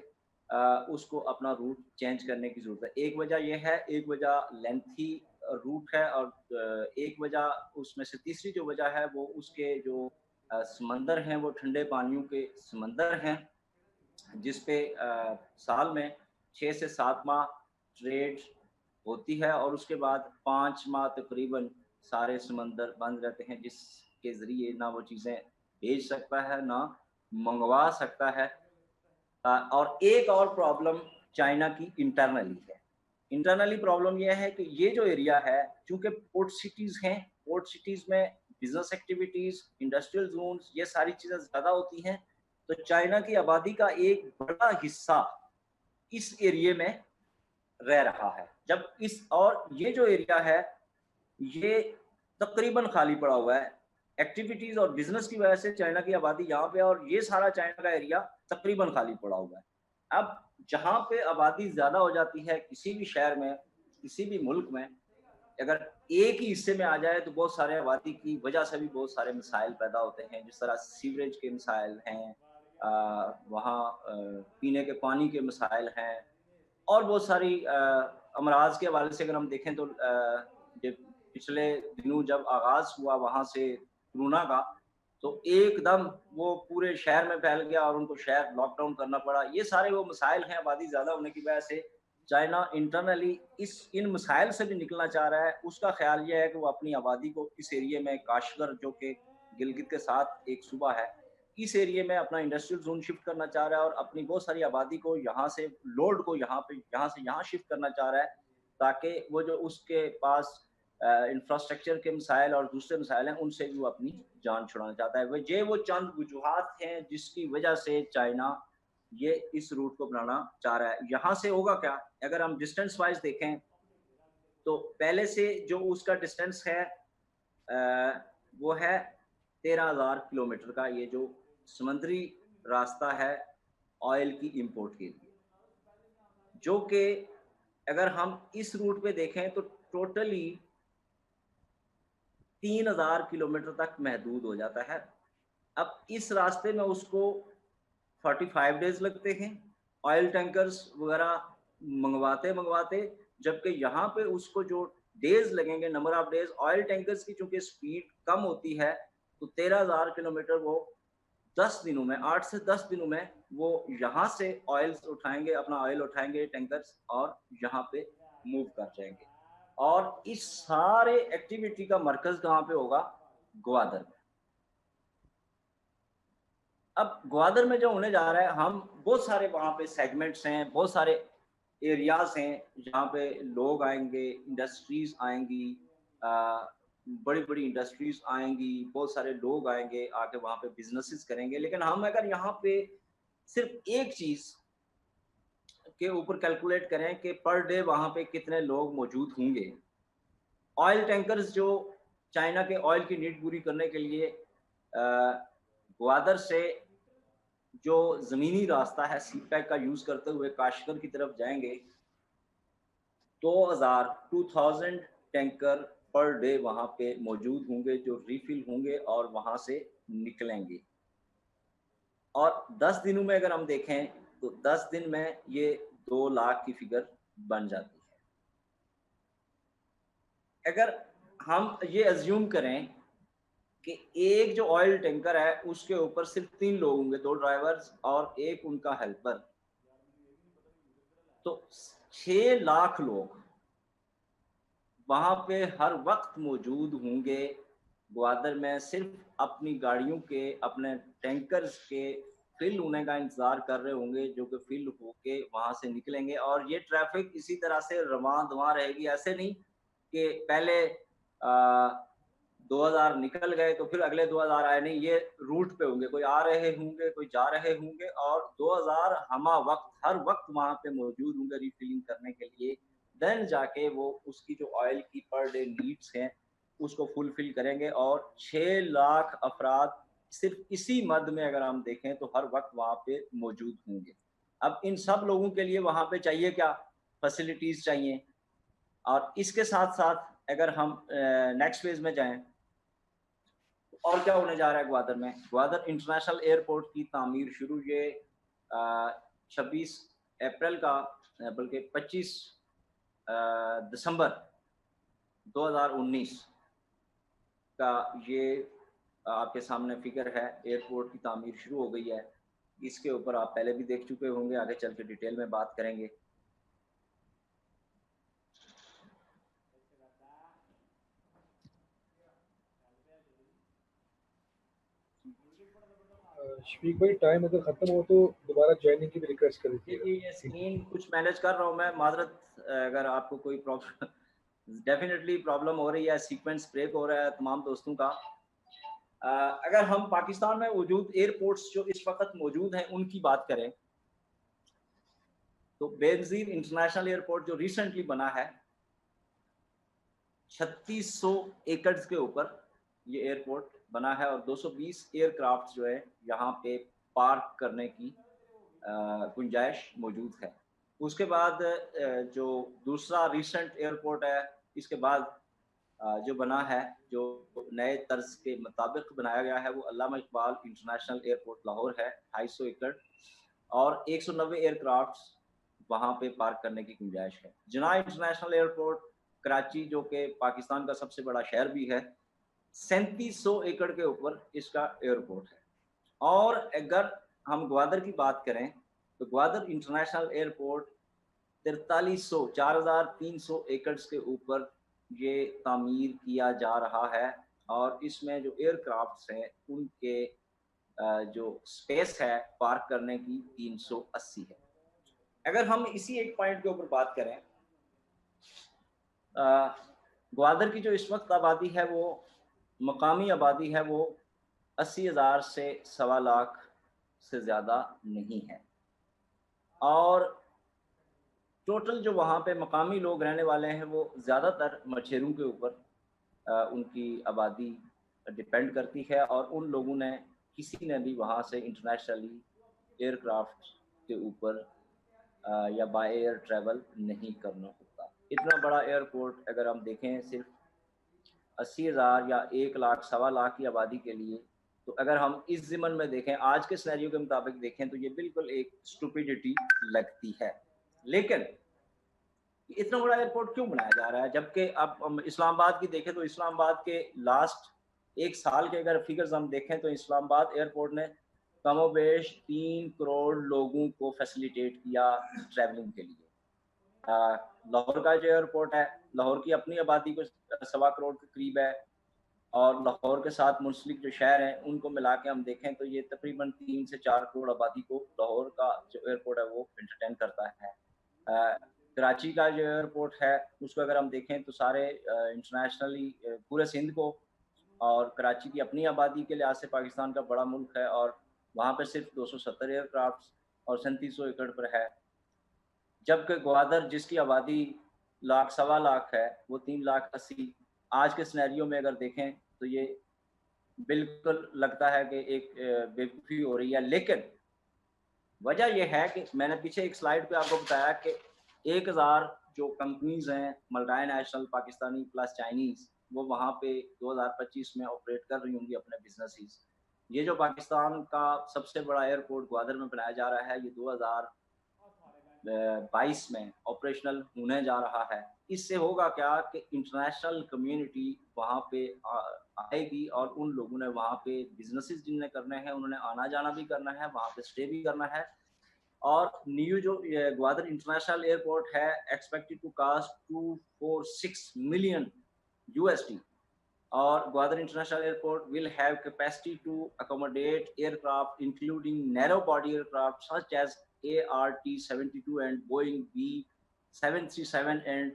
उसको अपना रूट चेंज करने की ज़रूरत है। एक वजह यह है, एक वजह लेंथी रूट है, और एक वजह उसमें से तीसरी जो वजह है वो उसके जो समंदर हैं, वो ठंडे पानियों के समंदर हैं, जिस पे साल में 6 से 7 माह ट्रेड होती है, और उसके बाद 5 माह तकरीबन सारे समंदर बंद रहते हैं, जिसके ज़रिए ना वो चीज़ें भेज सकता है, ना मंगवा सकता है। और एक और प्रॉब्लम चाइना की इंटरनली है। इंटरनली प्रॉब्लम ये है कि ये जो एरिया है, चूँकि पोर्ट सिटीज़ हैं, पोर्ट सिटीज़ में बिज़नेस एक्टिविटीज़, इंडस्ट्रियल ज़ोन्स, ये सारी चीज़ें ज़्यादा होती हैं, तो चाइना की आबादी का एक बड़ा हिस्सा इस एरिये में रह रहा है। जब इस और ये जो एरिया है, ये तकरीबन खाली पड़ा हुआ है। एक्टिविटीज़ और बिज़नेस की वजह से चाइना की आबादी यहाँ पे है, और ये सारा चाइना का एरिया तकरीबन खाली पड़ा हुआ है। अब जहाँ पे आबादी ज़्यादा हो जाती है किसी भी शहर में, किसी भी मुल्क में, अगर एक ही हिस्से में आ जाए तो बहुत सारे आबादी की वजह से भी बहुत सारे मसाइल पैदा होते हैं। जिस तरह सीवरेज के मसाइल हैं, वहाँ पीने के पानी के मसाइल हैं, और बहुत सारी अमराज के हवाले से अगर हम देखें तो पिछले दिनों जब आगाज़ हुआ वहाँ से कोरोना का, तो एकदम वो पूरे शहर में फैल गया और उनको शहर लॉकडाउन करना पड़ा। ये सारे वो मसाइल हैं, आबादी ज़्यादा होने की वजह से चाइना इंटरनली इन मसाइल से भी निकलना चाह रहा है। उसका ख़्याल ये है कि वो अपनी आबादी को इस एरिये में, काशगर जो कि गिलगित के साथ एक सूबा है, इस एरिये में अपना इंडस्ट्रियल ज़ोन शिफ्ट करना चाह रहा है, और अपनी बहुत सारी आबादी को यहाँ से, लोड को यहाँ पे, यहाँ से यहाँ शिफ्ट करना चाह रहा है, ताकि वो जो उसके पास इंफ्रास्ट्रक्चर के मसाइल और दूसरे मसाइल हैं, उनसे भी वो अपनी जान छुड़ाना चाहता है। वो चंद वजूहात हैं जिसकी वजह से चाइना ये इस रूट को बनाना चाह रहा है। यहाँ से होगा क्या, अगर हम डिस्टेंस वाइज देखें तो पहले से जो उसका डिस्टेंस है वो है 13,000 किलोमीटर का, ये जो समुद्री रास्ता है ऑयल की इंपोर्ट के लिए, जो कि अगर हम इस रूट पे देखें तो टोटली 3,000 किलोमीटर तक महदूद हो जाता है। अब इस रास्ते में उसको 45 डेज़ लगते हैं, ऑयल टैंकर्स वगैरह मंगवाते-मंगवाते, जबकि यहाँ पे उसको जो डेज़ लगेंगे, number of days, oil tankers की चूँकि स्पीड कम होती है, तो 13,000 किलोमीटर वो 10 दिनों में, 8 से 10 दिनों में वो यहाँ से ऑयल्स उठाएँगे, अपना ऑयल उठाएँगे टैंकर्स, और यहाँ पे मूव कर जाएँगे। और इस सारे एक्टिविटी का मरकज़ कहाँ पे होगा? ग्वादर में। अब ग्वादर में जो होने जा रहा है, हम बहुत सारे वहाँ पे सेगमेंट्स हैं, बहुत सारे एरियाज़ हैं, जहाँ पे लोग आएँगे, इंडस्ट्रीज़ आएँगी, अ, बड़ी-बड़ी इंडस्ट्रीज़ आएँगी, बहुत सारे लोग आएँगे, आके वहाँ पे बिज़नेसेस करेंगे। लेकिन हम अगर यहाँ पे सिर्फ़ एक चीज़ के ऊपर कैलकुलेट करें कि पर डे वहाँ पे कितने लोग मौजूद होंगे। ऑयल टैंकर्स जो चाइना के ऑयल की नीड पूरी करने के लिए ग्वादर से जो ज़मीनी रास्ता है सी पैक का यूज़ करते हुए काशगर की तरफ जाएँगे, 2000 टैंकर पर डे वहाँ पे मौजूद होंगे, जो रिफ़िल होंगे और वहाँ से निकलेंगे। और 10 दिनों में अगर हम देखें, तो 10 दिन में ये 2 लाख की फ़िगर बन जाती है। अगर हम ये अज़्यूम करें कि एक जो ऑयल टैंकर है, उसके ऊपर सिर्फ़ 3 लोग होंगे, 2 ड्राइवर्स और 1 उनका हेल्पर, तो 6 लाख लोग वहाँ पे हर वक़्त मौजूद होंगे, ग्वादर में सिर्फ़ अपनी गाड़ियों के, अपने टैंकर्स के फ़िल होने का इंतज़ार कर रहे होंगे, जो कि फ़िल होके वहाँ से निकलेंगे, और ये ट्रैफ़िक इसी तरह से रवां-दवां रहेगी। ऐसे नहीं कि पहले 2000 निकल गए तो फिर अगले 2000 आए, नहीं, ये रूट पे होंगे, कोई आ रहे होंगे, कोई जा रहे होंगे, और 2000 हमा वक़्त, हर वक़्त वहाँ पे मौजूद होंगे रिफ़िलिंग करने के लिए। देन जाके वो उसकी जो ऑयल की पर डे नीड्स हैं उसको फुलफिल करेंगे। और 6 लाख अफराद सिर्फ इसी मद में अगर हम देखें तो हर वक्त वहाँ पे मौजूद होंगे। अब इन सब लोगों के लिए वहाँ पे चाहिए क्या? फैसिलिटीज़ चाहिए। और इसके साथ-साथ अगर हम नेक्स्ट फेज़ में जाएँ, और क्या होने जा रहा है ग्वादर में? ग्वादर इंटरनेशनल एयरपोर्ट की तामीर शुरू ये 26 अप्रैल का बल्कि 25 दिसंबर 2019 का ये आपके सामने फ़िगर है। एयरपोर्ट की तामीर शुरू हो गई है। इसके ऊपर आप पहले भी देख चुके होंगे, आगे चल के डिटेल में बात करेंगे। शफीक भाई, टाइम अगर खत्म हो तो दोबारा ज्वाइनिंग की भी रिक्वेस्ट कर जी, दीजिएगा। जी, ये स्क्रीन कुछ मैनेज कर रहा हूँ मैं, माज़रत अगर आपको कोई प्रॉब्लम डेफ़िनेटली प्रॉब्लम हो रही है, सीक्वेंस ब्रेक हो रहा है तमाम दोस्तों का। अगर हम पाकिस्तान में मौजूद एयरपोर्ट्स जो इस वक़्त मौजूद हैं, उनकी बात करें, तो बेनज़ीर इंटरनेशनल एयरपोर्ट जो रिसेंटली बना है, 3600 एकड़्स के ऊपर ये एयरपोर्ट बना है और 220 एयरक्राफ्ट जो है यहाँ पे पार्क करने की गुंजाइश मौजूद है। उसके बाद जो दूसरा रिसेंट एयरपोर्ट है, इसके बाद जो बना है, जो नए तर्ज के मुताबिक बनाया गया है, वो अल्लामा इकबाल इंटरनेशनल एयरपोर्ट लाहौर है, 250 एकड़ और 190 एयरक्राफ्ट वहाँ पे पार्क करने की गुंजाइश है। जिना इंटरनेशनल एयरपोर्ट कराची, जो कि पाकिस्तान का सबसे बड़ा शहर भी है, 3700 एकड़ के ऊपर इसका एयरपोर्ट है। और अगर हम ग्वादर की बात करें, तो ग्वादर इंटरनेशनल एयरपोर्ट 4300 4300 एकड़ के ऊपर ये तामीर किया जा रहा है और इसमें जो एयरक्राफ्ट्स हैं उनके जो स्पेस है पार्क करने की 380 है। अगर हम इसी एक पॉइंट के ऊपर बात करें, ग्वादर की जो इस वक्त आबादी है वो मकामी आबादी है, वो 80,000 से 1.25 लाख से ज़्यादा नहीं है। और टोटल जो वहाँ पे मकामी लोग रहने वाले हैं वो ज़्यादातर मछेरों के ऊपर उनकी आबादी डिपेंड करती है और उन लोगों ने किसी ने भी वहाँ से इंटरनेशनली एयरक्राफ्ट के ऊपर या बाय एयर ट्रैवल नहीं करना होता। इतना बड़ा एयरपोर्ट अगर हम देखें सिर्फ 80,000 या 1 लाख 1.25 लाख की आबादी के लिए, तो अगर हम इस ज़िमन में देखें, आज के सिनेरियो के मुताबिक देखें, तो ये बिल्कुल एक स्टुपिडिटी लगती है। लेकिन इतना बड़ा एयरपोर्ट क्यों बनाया जा रहा है? जबकि अब हम इस्लामाबाद की देखें तो इस्लामाबाद के लास्ट 1 साल के अगर फिगर्स हम देखें तो इस्लामाबाद एयरपोर्ट ने कमोबेश 3 करोड़ लोगों को फैसिलिटेट किया ट्रैवलिंग के लिए। लाहौर का जो एयरपोर्ट है, लाहौर की अपनी आबादी को 1.25 करोड़ के करीब है और लाहौर के साथ मुंसलिक जो शहर हैं उनको मिला के हम देखें तो ये तकरीबन 3 से 4 करोड़ आबादी को लाहौर का जो एयरपोर्ट है वो एंटरटेन करता है। कराची का जो एयरपोर्ट है उसको अगर हम देखें तो सारे इंटरनेशनली पूरे सिंध को और कराची की अपनी आबादी के लिहाज से पाकिस्तान का बड़ा मुल्क है और वहाँ पे सिर्फ 270 एयरक्राफ्ट और 3700 एकड़ पर है। जबकि ग्वादर जिसकी आबादी लाख 1.25 लाख है वो 3,80,000। आज के सिनेरियो में अगर देखें तो ये बिल्कुल लगता है कि एक बेवकूफ़ी हो रही है। लेकिन वजह यह है कि मैंने पीछे एक स्लाइड पे आपको बताया कि 1000 जो कंपनीज हैं मल्टीनेशनल पाकिस्तानी प्लस चाइनीज़, वो वहाँ पे 2025 में ऑपरेट कर रही होंगी अपने बिजनेसेस। ये जो पाकिस्तान का सबसे बड़ा एयरपोर्ट ग्वादर में बनाया जा रहा है ये 2022 में ऑपरेशनल होने जा रहा है। इससे होगा क्या कि इंटरनेशनल कम्युनिटी वहाँ पे आएगी और उन लोगों ने वहाँ पे बिजनेसेस जिनने करने हैं उन्होंने आना जाना भी करना है, वहाँ पे स्टे भी करना है। और न्यू जो ग्वादर इंटरनेशनल एयरपोर्ट है expected to cost 246 million USD और Gwadar International Airport will have capacity to accommodate aircraft including narrow body aircraft such as ART-72 and Boeing B737 and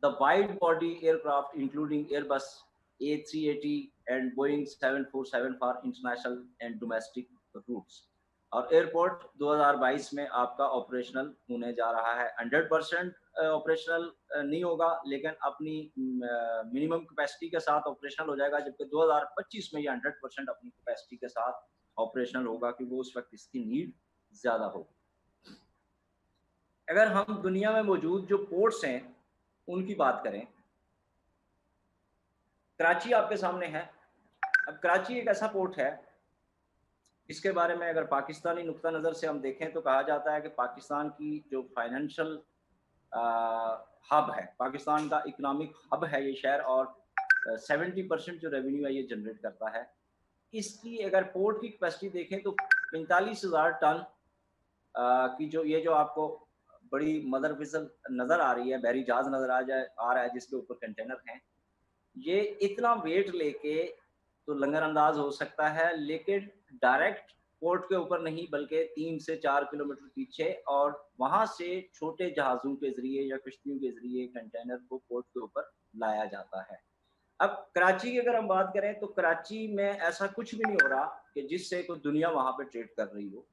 the wide body aircraft including Airbus A380 and Boeing 747 for international and domestic routes. और airport 2022 में आपका operational होने जा रहा है। 100% operational नहीं होगा, लेकिन अपनी मिनिमम कैपेसिटी के साथ ऑपरेशनल हो जाएगा, जबकि 2025 में ये 100% अपनी कैपेसिटी के साथ ऑपरेशनल होगा कि वो उस वक्त इसकी नीड ज़्यादा होगी। अगर हम दुनिया में मौजूद जो पोर्ट्स हैं उनकी बात करें, कराची आपके सामने है। अब कराची एक ऐसा पोर्ट है इसके बारे में अगर पाकिस्तानी नुक्ता नज़र से हम देखें तो कहा जाता है कि पाकिस्तान की जो फाइनेंशियल हब है, पाकिस्तान का इकोनॉमिक हब है ये शहर, और 70% जो रेवेन्यू है ये जनरेट करता है। इसकी अगर पोर्ट की कैपेसिटी देखें तो 45,000 टन की जो आपको बड़ी मदर विसल नज़र आ रही है, बहरी जहाज नज़र आ रहा है जिसके ऊपर कंटेनर हैं, ये इतना वेट लेके तो लंगर अंदाज हो सकता है, लेकिन डायरेक्ट पोर्ट के ऊपर नहीं बल्कि 3 से 4 किलोमीटर पीछे, और वहां से छोटे जहाज़ों के ज़रिए या कश्तियों के ज़रिए कंटेनर को पोर्ट के ऊपर लाया जाता है। अब कराची की अगर हम बात करें तो कराची में ऐसा कुछ भी नहीं हो रहा कि जिससे कोई दुनिया वहां पे ट्रेड कर रही हो।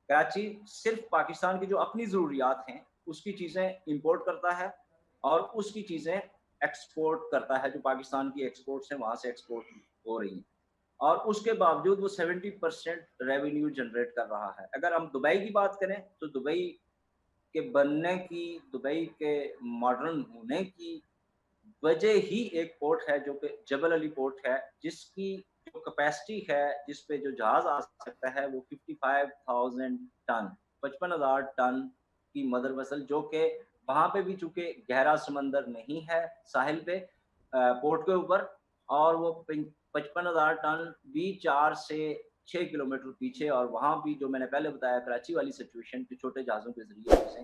कराची सिर्फ पाकिस्तान की जो अपनी ज़रूरियात हैं उसकी चीज़ें इंपोर्ट करता है और उसकी चीज़ें एक्सपोर्ट करता है, जो पाकिस्तान की एक्सपोर्ट्स हैं वहाँ से एक्सपोर्ट हो रही हैं, और उसके बावजूद वो 70% रेवेन्यू जनरेट कर रहा है। अगर हम दुबई की बात करें तो दुबई के बनने की, दुबई के मॉडर्न होने की वजह ही एक पोर्ट है जो कि जबल अली पोर्ट है, जिसकी जो कैपेसिटी है, जिस पे जो जहाज आ सकता है वो 55,000 टन, 55,000 टन की मदर वसल, जो कि वहाँ पे भी चूंकि गहरा समंदर नहीं है साहिल पे पोर्ट के ऊपर, और वो 55,000 टन भी 4 से 6 किलोमीटर पीछे, और वहाँ भी जो मैंने पहले बताया कराची वाली सिचुएशन के छोटे जहाज़ों के जरिए से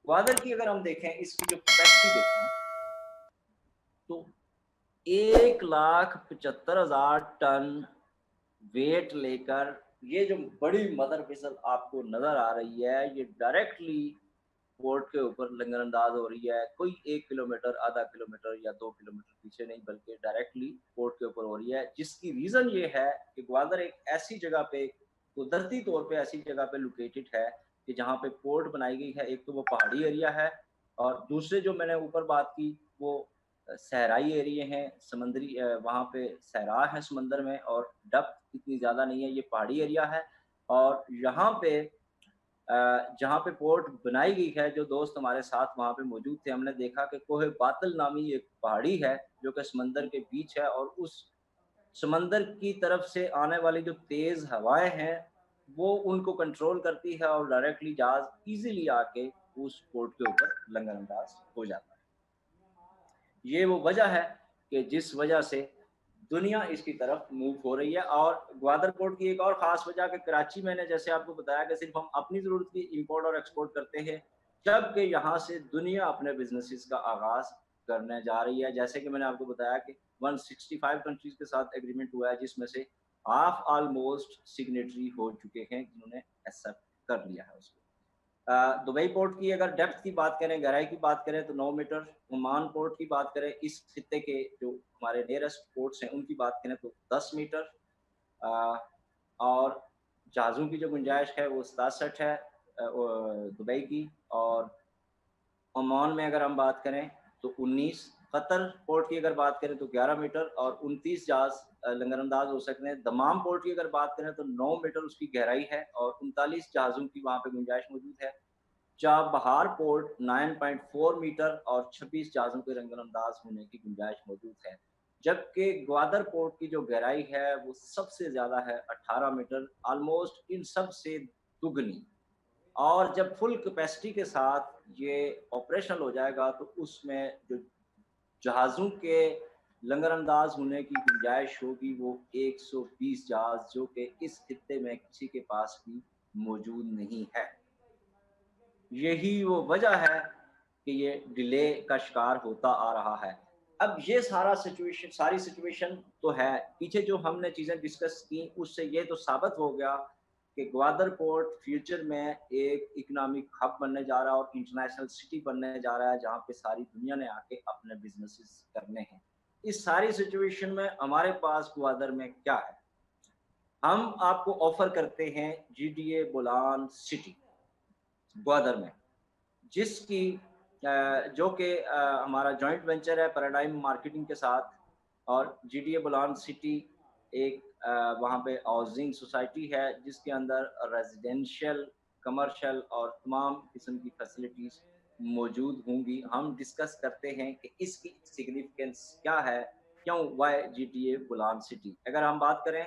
ग्वादर की अगर हम देखें, इसकी जो कैपेसिटी देखें तो 1,75,000 टन वेट लेकर ये जो बड़ी मदर फिसल आपको नजर आ रही है, ये डायरेक्टली पोर्ट के ऊपर लंगरअंदाज हो रही है। कोई 1 किलोमीटर, आधा किलोमीटर या 2 किलोमीटर पीछे नहीं, बल्कि डायरेक्टली पोर्ट के ऊपर हो रही है, जिसकी रीज़न ये है कि ग्वादर एक ऐसी जगह पे, कुदरती तौर पे ऐसी जगह पे लोकेटेड है कि जहाँ पे पोर्ट बनाई गई है। एक तो वो पहाड़ी एरिया है, और दूसरे जो मैंने ऊपर बात की वो सहराई एरिया हैं, समंदरी वहाँ पे सहरा है समंदर में, और डेप्थ इतनी ज़्यादा नहीं है, ये पहाड़ी एरिया है। और यहाँ पे जहाँ पे पोर्ट बनाई गई है, जो दोस्त हमारे साथ वहाँ पे मौजूद थे, हमने देखा कि कोहे बातल नामी एक पहाड़ी है जो कि समंदर के बीच है, और उस समंदर की तरफ से आने वाली जो तेज़ हवाएं हैं वो उनको कंट्रोल करती है, और डायरेक्टली जहाज इजीली आके उस पोर्ट के ऊपर लंगर अंदाज हो जाता है। ये वो वजह है कि जिस वजह से दुनिया इसकी तरफ मूव हो रही है। और ग्वादर पोर्ट की एक और ख़ास वजह कि कराची, मैंने जैसे आपको बताया कि सिर्फ हम अपनी ज़रूरत की इंपोर्ट और एक्सपोर्ट करते हैं, जबकि यहाँ से दुनिया अपने बिजनेसेस का आगाज़ करने जा रही है। जैसे कि मैंने आपको बताया कि 165 कंट्रीज़ के साथ एग्रीमेंट हुआ है, जिसमें से हाफ ऑलमोस्ट सिग्नेटरी हो चुके हैं जिन्होंने एक्सेप्ट कर लिया है उसको। दुबई पोर्ट की अगर डेप्थ की बात करें, गहराई की बात करें तो 9 मीटर। ओमान पोर्ट की बात करें, इस खित्ते के जो हमारे नियरेस्ट पोर्ट्स हैं उनकी बात करें तो 10 मीटर। और जहाज़ों की जो गुंजाइश है वो 67 है दुबई की। और ओमान में अगर हम बात करें तो 19। कतर पोर्ट की अगर बात करें तो 11 मीटर और 29 जहाज लंगरअंदाज हो सकते हैं। दमाम पोर्ट की अगर बात करें तो 9 मीटर उसकी गहराई है और 39 जहाज़ों की वहाँ पे गुंजाइश मौजूद है। चाबहार पोर्ट 9.4 मीटर और 26 जहाज़ों के रंगरअंदाज होने की गुंजाइश मौजूद है, जबकि ग्वादर पोर्ट की जो गहराई है वो सबसे ज़्यादा है 18 मीटर, ऑलमोस्ट इन सब से दुगनी। और जब फुल कैपेसिटी के साथ ये ऑपरेशनल हो जाएगा तो उसमें जो जहाज़ों के लंगरअंदाज होने की गुंजाइश होगी वो 120 जहाज़, जो कि इस खित्ते में किसी के पास भी मौजूद नहीं है। यही वो वजह है कि ये डिले का शिकार होता आ रहा है। अब ये सारी सिचुएशन तो है, पीछे जो हमने चीज़ें डिस्कस की उससे ये तो साबित हो गया कि ग्वादर पोर्ट फ्यूचर में एक इकोनॉमिक हब बनने जा रहा है और इंटरनेशनल सिटी बनने जा रहा है, जहाँ पे सारी दुनिया ने आके अपने बिजनेसेस करने हैं। इस सारी सिचुएशन में हमारे पास ग्वादर में क्या है? हम आपको ऑफर करते हैं जीडीए बोलान सिटी ग्वादर में, जिसकी जो कि हमारा जॉइंट वेंचर है पैराडाइम मार्केटिंग के साथ, और जीटीए बुलान सिटी एक वहाँ पे हाउसिंग सोसाइटी है जिसके अंदर रेजिडेंशियल, कमर्शियल और तमाम किस्म की फैसिलिटीज़ मौजूद होंगी। हम डिस्कस करते हैं कि इसकी सिग्निफिकेंस क्या है, क्यों, वाई जीटीए बुलान सिटी। अगर हम बात करें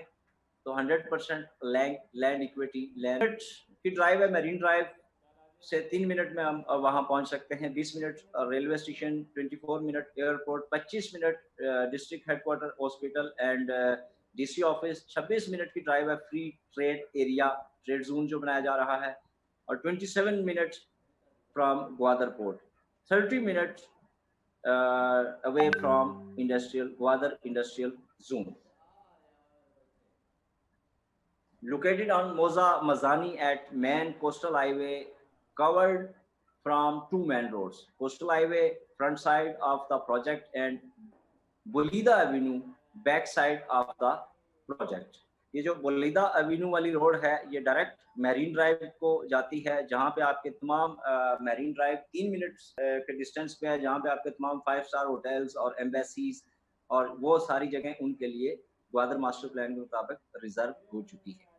तो 100% लैंड इक्विटी, लैंड की ड्राइव है, मेरीन ड्राइव से 3 मिनट में हम वहाँ पहुँच सकते हैं, 20 minute railway station, 24 minute airport, 25 minute district headquarter hospital and DC office, 26 minute की ड्राइव है free trade area, trade zone जो बनाया जा रहा है, और 27 minute from Gwadar port, 30 minute away from Gwadar industrial zone. Located on Moza Mazani at main coastal highway, covered from two main roads, coastal highway front side of the project and Bolida Avenue back side of the project. ये जो बोलीदा Avenue वाली road है ये direct marine drive को जाती है, जहाँ पे आपके तमाम मैरीन ड्राइव 3 मिनट के डिस्टेंस पे है, जहाँ पे आपके तमाम 5 स्टार होटल्स और एम्बेसीज और वो सारी जगह उनके लिए ग्वादर मास्टर प्लान के मुताबिक रिजर्व हो चुकी है।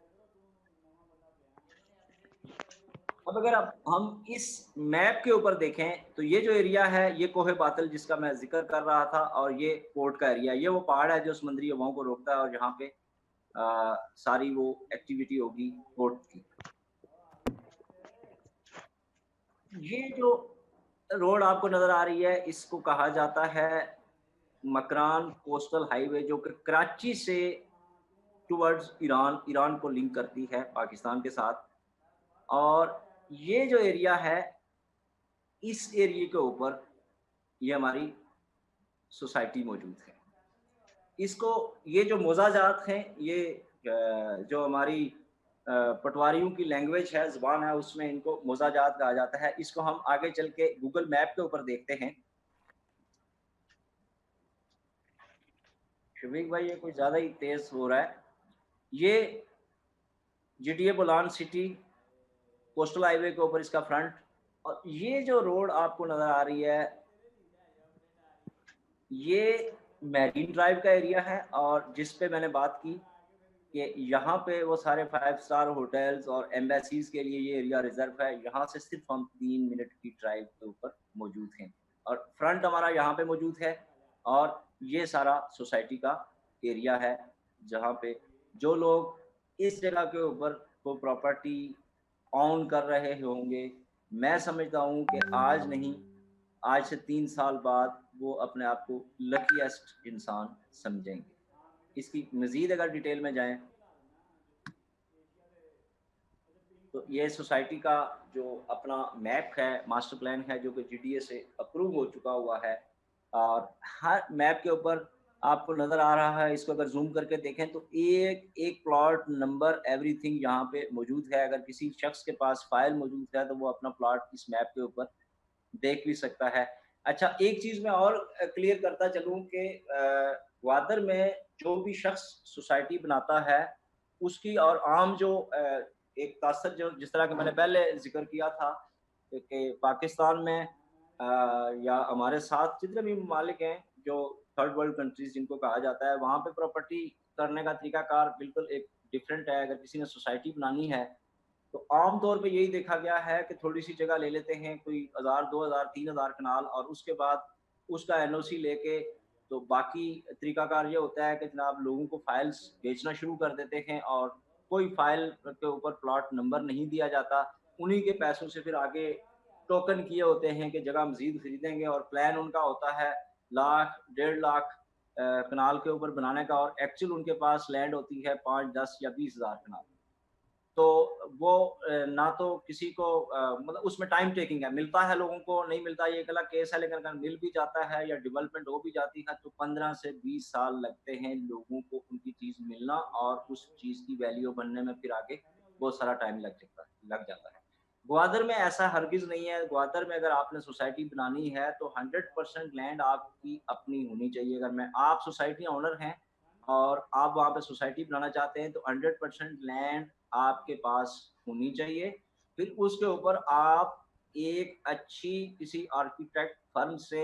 अब अगर हम इस मैप के ऊपर देखें तो ये जो एरिया है ये कोहे बातल जिसका मैं जिक्र कर रहा था, और ये पोर्ट का एरिया, ये वो पहाड़ है जो समुद्री हवाओं को रोकता है और यहाँ पे सारी वो एक्टिविटी होगी पोर्ट की। ये जो रोड आपको नजर आ रही है इसको कहा जाता है मकरान कोस्टल हाईवे, जो कि कराची से टुवर्ड्स ईरान को लिंक करती है पाकिस्तान के साथ। और ये जो एरिया है इस एरिया के ऊपर ये हमारी सोसाइटी मौजूद है। इसको ये जो मोजाजात हैं ये जो हमारी पटवारियों की लैंग्वेज है, ज़ुबान है, उसमें इनको मोजाजात कहा जाता है। इसको हम आगे चल के गूगल मैप के ऊपर देखते हैं। शफीक भाई ये कुछ ज़्यादा ही तेज़ हो रहा है। ये जीटीए बुलान सिटी कोस्टल हाईवे के ऊपर इसका फ्रंट, और ये जो रोड आपको नज़र आ रही है ये मैरीन ड्राइव का एरिया है, और जिस पे मैंने बात की कि यहाँ पे वो सारे 5 स्टार होटल्स और एम्बेसीज के लिए ये एरिया रिजर्व है। यहाँ से सिर्फ हम 3 मिनट की ड्राइव के ऊपर मौजूद हैं, और फ्रंट हमारा यहाँ पे मौजूद है, और ये सारा सोसाइटी का एरिया है जहाँ पे जो लोग इस जगह के ऊपर को प्रॉपर्टी ऑन कर रहे होंगे, मैं समझता हूँ कि आज नहीं, आज से 3 साल बाद वो अपने आप को लकीएस्ट इंसान समझेंगे। इसकी मज़ीद अगर डिटेल में जाएं तो ये सोसाइटी का जो अपना मैप है, मास्टर प्लान है, जो कि जीटीए से अप्रूव हो चुका हुआ है, और हर मैप के ऊपर आपको नज़र आ रहा है। इसको अगर जूम करके देखें तो एक एक प्लॉट नंबर एवरीथिंग यहाँ पे मौजूद है। अगर किसी शख्स के पास फाइल मौजूद है तो वो अपना प्लॉट इस मैप के ऊपर देख भी सकता है। अच्छा, एक चीज़ मैं और क्लियर करता चलूँ कि ग्वादर में जो भी शख्स सोसाइटी बनाता है उसकी और आम जो एक तासर जो जिस तरह के मैंने पहले जिक्र किया था कि पाकिस्तान में या हमारे साथ जितने भी ममालिक हैं जो थर्ड वर्ल्ड कंट्रीज जिनको कहा जाता है, वहाँ पे प्रॉपर्टी करने का तरीकाकार बिल्कुल एक डिफरेंट है। अगर किसी ने सोसाइटी बनानी है तो आम तौर पे यही देखा गया है कि थोड़ी सी जगह ले लेते हैं, कोई 1000 2000 3000 कनाल, और उसके बाद उसका एनओसी लेके तो बाकी तरीकाकार ये होता है कि जनाब लोगों को फाइल्स बेचना शुरू कर देते हैं, और कोई फाइल के ऊपर प्लॉट नंबर नहीं दिया जाता। उन्हीं के पैसों से फिर आगे टोकन किए होते हैं कि जगह मजीद खरीदेंगे, और प्लान उनका होता है लाख 1.5 लाख कनाल के ऊपर बनाने का, और एक्चुअल उनके पास लैंड होती है 5 10 या 20,000 कनाल। तो वो ना तो किसी को मतलब उसमें टाइम टेकिंग है, मिलता है लोगों को, नहीं मिलता ये एक अलग केस है, लेकिन अगर मिल भी जाता है या डेवलपमेंट हो भी जाती है तो 15 से 20 साल लगते हैं लोगों को उनकी चीज़ मिलना, और उस चीज़ की वैल्यू बनने में फिर आगे बहुत सारा टाइम लग जाता है। ग्वादर में ऐसा हरगिज़ नहीं है। ग्वादर में अगर आपने सोसाइटी बनानी है तो 100% लैंड आपकी अपनी होनी चाहिए। अगर मैं आप सोसाइटी ओनर हैं और आप वहाँ पे सोसाइटी बनाना चाहते हैं तो 100% लैंड आपके पास होनी चाहिए। फिर उसके ऊपर आप एक अच्छी किसी आर्किटेक्ट फर्म से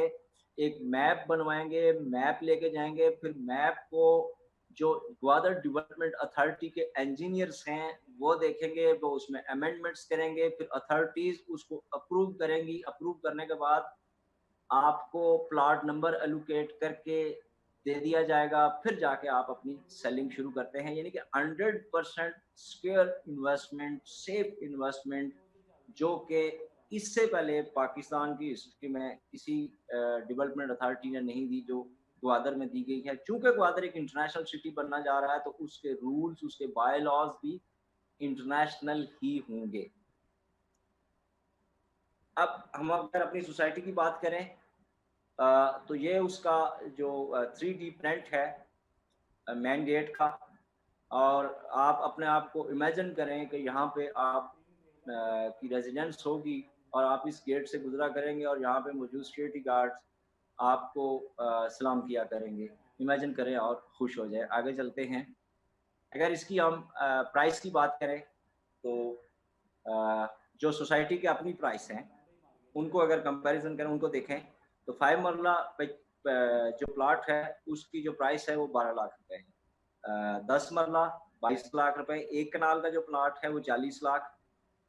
एक मैप बनवाएंगे, मैप लेके जाएंगे, फिर मैप को जो ग्वादर डेवलपमेंट अथॉरिटी के इंजीनियर्स हैं वो देखेंगे, वो उसमें अमेंडमेंट्स करेंगे, फिर अथॉरिटीज उसको अप्रूव करेंगी। अप्रूव करने के बाद आपको प्लॉट नंबर एलोकेट करके दे दिया जाएगा, फिर जाके आप अपनी सेलिंग शुरू करते हैं। यानी कि 100% स्क्योर इन्वेस्टमेंट, सेफ इन्वेस्टमेंट, जो कि इससे पहले पाकिस्तान की हिस्ट्री में किसी डेवलपमेंट अथॉरिटी ने नहीं दी, जो ग्वादर में दी गई है। चूंकि ग्वादर एक इंटरनेशनल सिटी बनना जा रहा है, तो उसके रूल्स, उसके बाय लॉज भी इंटरनेशनल ही होंगे। अब हम अगर अपनी सोसाइटी की बात करें, तो ये उसका जो 3D प्रिंट है मेन गेट का, और आप अपने आप को इमेजिन करें कि यहाँ पे आप की रेजिडेंस होगी और आप इस गेट से गुजरा करेंगे और यहाँ पे मौजूद सिक्योरिटी गार्ड्स आपको सलाम किया करेंगे। इमेजिन करें और खुश हो जाए। आगे चलते हैं। अगर इसकी हम प्राइस की बात करें, तो जो सोसाइटी के अपनी प्राइस हैं उनको अगर कंपैरिजन करें, उनको देखें, तो 5 मरला पे जो प्लॉट है उसकी जो प्राइस है वो 12 लाख रुपए है। 10 मरला 22 लाख रुपए, एक कनाल का जो प्लॉट है वो 40 लाख,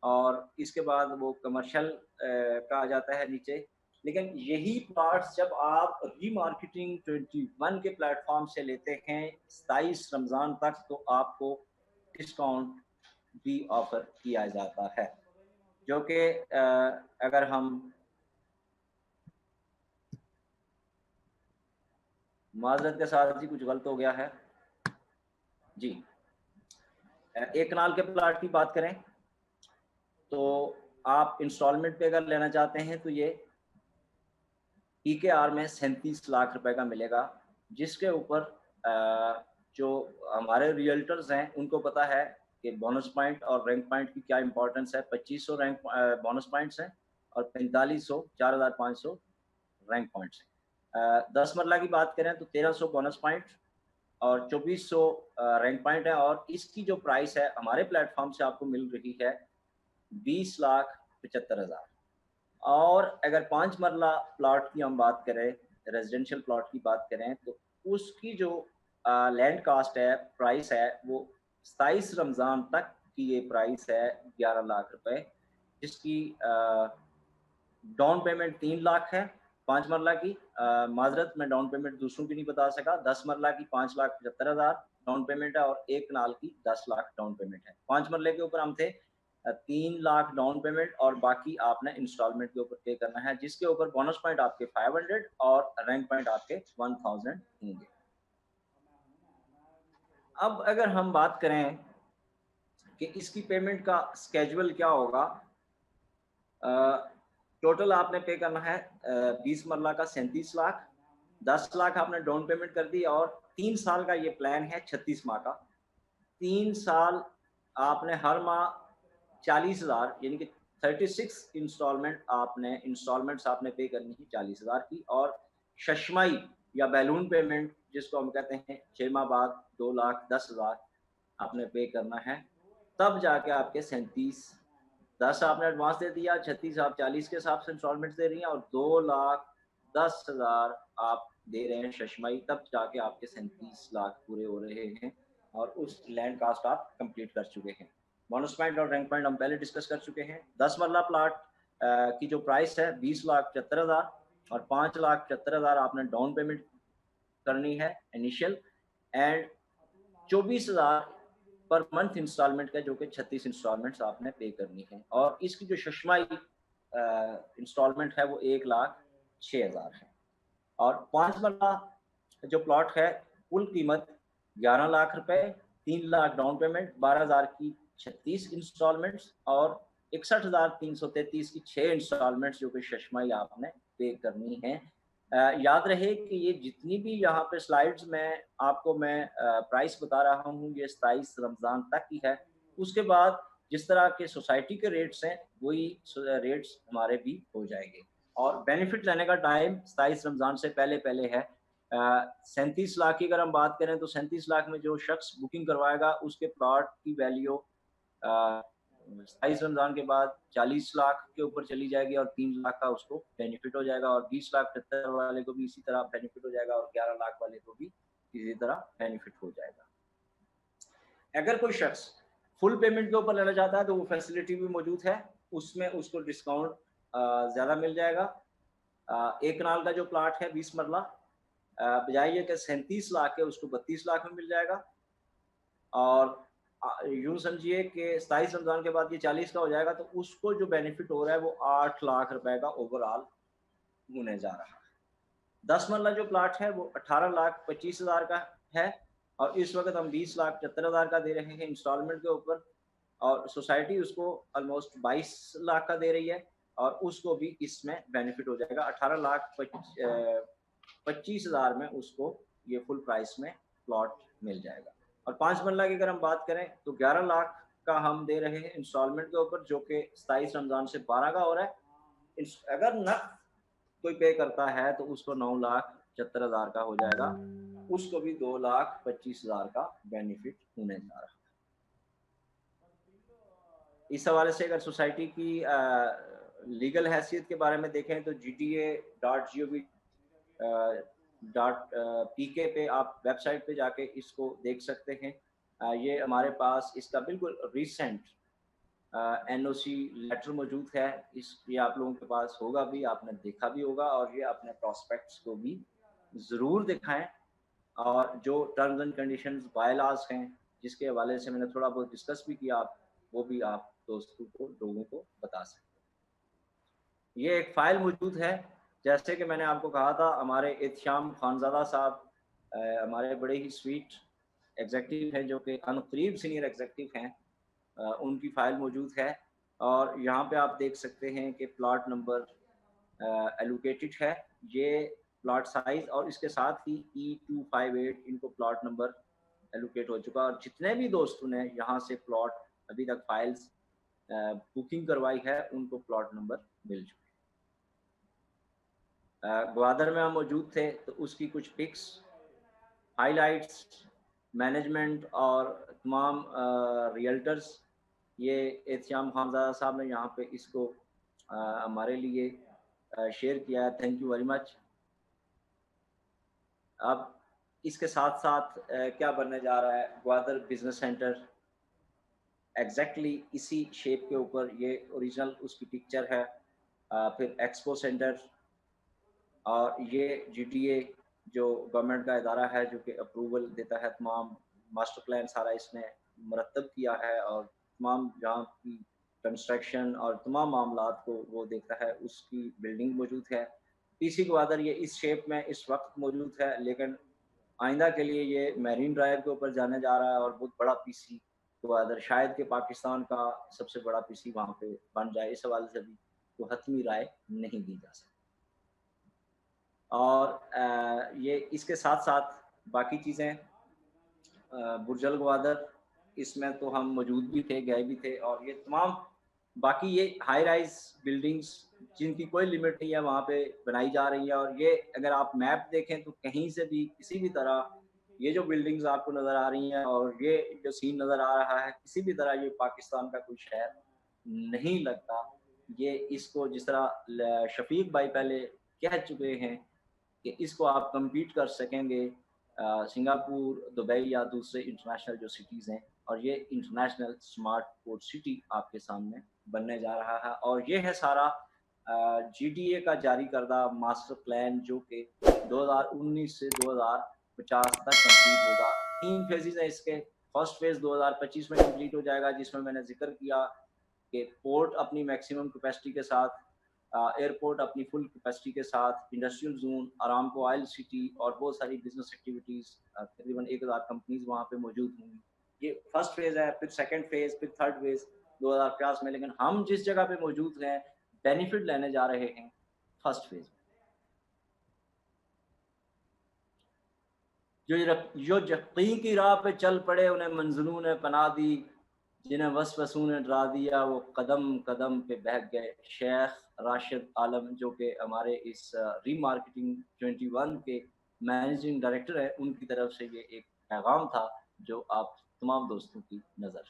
और इसके बाद वो कमर्शियल का आ जाता है नीचे। लेकिन यही प्लॉट्स जब आप रीमार्केटिंग 21 के प्लेटफॉर्म से लेते हैं 27 रमज़ान तक, तो आपको डिस्काउंट भी ऑफर किया जाता है, जो कि अगर हम माजरत के साथ जी कुछ गलत हो गया है जी। एक कनाल के प्लाट की बात करें तो आप इंस्टॉलमेंट पे अगर लेना चाहते हैं तो ये PKR में 37 लाख रुपए का मिलेगा, जिसके ऊपर जो हमारे रियल्टर्स हैं उनको पता है कि बोनस पॉइंट और रैंक पॉइंट की क्या इंपॉर्टेंस है। 2500 रैंक बोनस पॉइंट्स हैं और 4500 4500 रैंक पॉइंट्स हैं। 10 मरला की बात करें तो 1300 बोनस पॉइंट और 2400 रैंक पॉइंट है, और इसकी जो प्राइस है हमारे प्लेटफॉर्म से आपको मिल रही है 20,75,000। और अगर 5 मरला प्लॉट की हम बात करें, रेजिडेंशियल प्लॉट की बात करें, तो उसकी जो लैंड कास्ट है, प्राइस है, वो 27 रमज़ान तक की ये प्राइस है 11 लाख रुपए, जिसकी डाउन पेमेंट 3 लाख है 5 मरला की। माजरत में डाउन पेमेंट दूसरों की नहीं बता सका। 10 मरला की 5,75,000 डाउन पेमेंट है और 1 कनाल की 10 लाख डाउन पेमेंट है। 5 मरले के ऊपर हम थे 3 लाख डाउन पेमेंट और बाकी आपने इंस्टॉलमेंट के ऊपर पे करना है, जिसके ऊपर बोनस पॉइंट आपके 500 और रैंक पॉइंट आपके 1000 होंगे। अब अगर हम बात करें कि इसकी पेमेंट का स्केजुअल क्या होगा, टोटल आपने पे करना है 20 मरला का 37 लाख, 10 लाख आपने डाउन पेमेंट कर दी, और 3 साल का ये प्लान है 36 माह का। 3 साल आपने हर माह 40,000 यानी कि 36 इंस्टॉलमेंट्स आपने पे करनी है 40,000 की, और शशमाई या बैलून पेमेंट जिसको हम कहते हैं 6 माह बाद 2,10,000 आपने पे करना है। तब जाके आपके 37, 10 आपने एडवांस दे दिया, 36 आप 40 के हिसाब से इंस्टॉलमेंट्स दे रही हैं, और 2,10,000 आप दे रहे हैं शशमाई, तब जाके आपके 37 लाख पूरे हो रहे हैं और उस लैंड कास्ट आप कंप्लीट कर चुके हैं। बोनस पॉइंट और रैंक पॉइंट हम पहले डिस्कस कर चुके हैं। 10 मरला प्लाट की जो प्राइस है 20,75,000 और 5,75,000 आपने डाउन पेमेंट करनी है initial, and 24,000 per month instalment का, जो कि 36 इंस्टॉलमेंट्स आपने पे करनी है। और इसकी जो शशमाई इंस्टॉलमेंट है वो 1,06,000 है। और 5 मरला जो प्लॉट है कुल कीमत 11 लाख रुपए, 3 लाख डाउन पेमेंट, 12,000 की 36 इंस्टॉलमेंट्स और 61,333 की 6 इंस्टॉलमेंट्स, जो कि शशमाई आपने पे करनी है। याद रहे कि ये जितनी भी यहाँ पे स्लाइड्स में आपको मैं प्राइस बता रहा हूँ, ये 27 रमज़ान तक की है। उसके बाद जिस तरह के सोसाइटी के रेट्स हैं वही रेट्स हमारे भी हो जाएंगे। और बेनिफिट लेने का टाइम 27 रमज़ान से पहले पहले है। 37 लाख की अगर हम बात करें तो 37 लाख में जो शख्स बुकिंग करवाएगा उसके प्लॉट की वैल्यू 27 रमज़ान के बाद 40 लाख के ऊपर चली जाएगी और 3 लाख का उसको बेनिफिट हो जाएगा, और 20 लाख 75 वाले को भी इसी तरह बेनिफिट हो जाएगा, और 11 लाख वाले को भी इसी तरह बेनिफिट हो जाएगा। अगर कोई शख्स फुल पेमेंट के ऊपर लेना चाहता है तो वो फैसिलिटी भी मौजूद है, उसमें उसको डिस्काउंट ज़्यादा मिल जाएगा। एक कनाल का जो प्लाट है 20 मरला, बजाय ये कि 37 लाख है उसको 32 लाख में मिल जाएगा, और यूँ समझिए कि 27 रमज़ान के बाद ये 40 का हो जाएगा, तो उसको जो बेनिफिट हो रहा है वो 8 लाख रुपए का ओवरऑल होने जा रहा है। 10 मरला जो प्लाट है वो 18,25,000 का है, और इस वक्त हम 20,75,000 का दे रहे हैं इंस्टॉलमेंट के ऊपर, और सोसाइटी उसको ऑलमोस्ट 22 लाख का दे रही है, और उसको भी इसमें बेनिफिट हो जाएगा। 18,25,000 में उसको ये फुल प्राइस में प्लॉट मिल जाएगा। और 5 मरला की अगर हम बात करें तो 11 लाख का हम दे रहे हैं इंस्टॉलमेंट के ऊपर, जो कि 27 रमज़ान से 12 का हो रहा है। अगर न कोई पे करता है तो उसको 9,75,000 का हो जाएगा, उसको भी 2,25,000 का बेनिफिट होने जा रहा है। इस हवाले से अगर सोसाइटी की लीगल हैसियत के बारे में देखें तो gta.gov.pk पे आप वेबसाइट पे जाके इसको देख सकते हैं। ये हमारे पास इसका बिल्कुल रिसेंट एनओसी लेटर मौजूद है, ये आप लोगों के पास होगा भी, आपने देखा भी होगा, और ये अपने प्रॉस्पेक्ट्स को भी ज़रूर दिखाएं, और जो टर्म्स एंड कंडीशंस बायलॉज हैं जिसके हवाले से मैंने थोड़ा बहुत डिस्कस भी किया, वो भी आप दोस्तों को, लोगों को बता सकते हैं। ये एक फ़ाइल मौजूद है, जैसे कि मैंने आपको कहा था, हमारे एहतिशाम खानज़ादा साहब हमारे बड़े ही स्वीट एग्जीक्यूटिव हैं, जो कि अनकरीब सीनियर एग्जीक्यूटिव हैं, उनकी फ़ाइल मौजूद है, और यहाँ पे आप देख सकते हैं कि प्लॉट नंबर एलोकेटेड है, ये प्लॉट साइज़, और इसके साथ ही E258 इनको प्लॉट नंबर एलोकेट हो चुका, और जितने भी दोस्तों ने यहाँ से प्लॉट अभी तक फाइल्स बुकिंग करवाई है उनको प्लॉट नंबर मिल चुके हैं। ग्वादर में हम मौजूद थे तो उसकी कुछ पिक्स, हाइलाइट्स, मैनेजमेंट और तमाम रियल्टर्स, ये एहतिशाम खानज़ादा साहब ने यहाँ पे इसको हमारे लिए शेयर किया है, थैंक यू वेरी मच। अब इसके साथ साथ क्या बनने जा रहा है, ग्वादर बिजनेस सेंटर एग्जैक्टली इसी शेप के ऊपर, ये ओरिजिनल उसकी पिक्चर है। फिर एक्सपो सेंटर, और ये जीटीए जो गवर्नमेंट का इदारा है जो कि अप्रूवल देता है, तमाम मास्टर प्लान सारा इसने मरतब किया है, और तमाम जहाँ की कंस्ट्रक्शन और तमाम मामलात को वो देखता है, उसकी बिल्डिंग मौजूद है। पीसी ग्वादर ये इस शेप में इस वक्त मौजूद है, लेकिन आइंदा के लिए ये मैरीन ड्राइव के ऊपर जाने जा रहा है, और बहुत बड़ा पीसी ग्वादर, शायद कि पाकिस्तान का सबसे बड़ा पीसी वहाँ पे बन जाए। इस हवाले से अभी तो हतमी राय नहीं दी जा सकती। और ये इसके साथ साथ बाकी चीज़ें, बुर्जल ग्वादर, इसमें तो हम मौजूद भी थे, गए भी थे, और ये तमाम बाकी ये हाई राइज बिल्डिंग्स जिनकी कोई लिमिट नहीं है वहाँ पे बनाई जा रही है। और ये अगर आप मैप देखें तो कहीं से भी किसी भी तरह ये जो बिल्डिंग्स आपको नज़र आ रही हैं और ये जो सीन नज़र आ रहा है, किसी भी तरह ये पाकिस्तान का कोई शहर नहीं लगता। ये इसको जिस तरह शफीक भाई पहले कह चुके हैं कि इसको आप कम्पीट कर सकेंगे सिंगापुर, दुबई या दूसरे इंटरनेशनल जो सिटीज़ हैं, और ये इंटरनेशनल स्मार्ट पोर्ट सिटी आपके सामने बनने जा रहा है। और ये है सारा जीटीए का जारी करदा मास्टर प्लान, जो कि 2019 से 2050 तक कंप्लीट होगा। 3 फेजेज़ हैं इसके। फर्स्ट फेज़ 2025 में कंप्लीट हो जाएगा, जिसमें मैंने जिक्र किया कि पोर्ट अपनी मैक्सिमम कैपेसिटी के साथ, एयरपोर्ट अपनी फुल कैपेसिटी के साथ, industrial zone, Aramco oil city और बहुत सारी बिजनेस एक्टिविटीज़, तकरीबन 1000 कंपनीज वहाँ पे मौजूद होंगी। ये फर्स्ट फेज़ है, फिर सेकंड फेज़, फिर थर्ड फेज़ 2050 में। लेकिन हम जिस जगह पे मौजूद हैं, बेनिफिट लेने जा रहे हैं फर्स्ट फेज़ में। जो यकीन की राह पे चल पड़े उन्हें मंजिलों ने पना दी, जिन्हें वसवसों ने डरा दिया वो कदम कदम पे बहक गए। शेख राशिद आलम, जो कि हमारे इस रीमार्केटिंग 21 के मैनेजिंग डायरेक्टर है, उनकी तरफ से ये एक पैगाम था जो आप तमाम दोस्तों की नज़र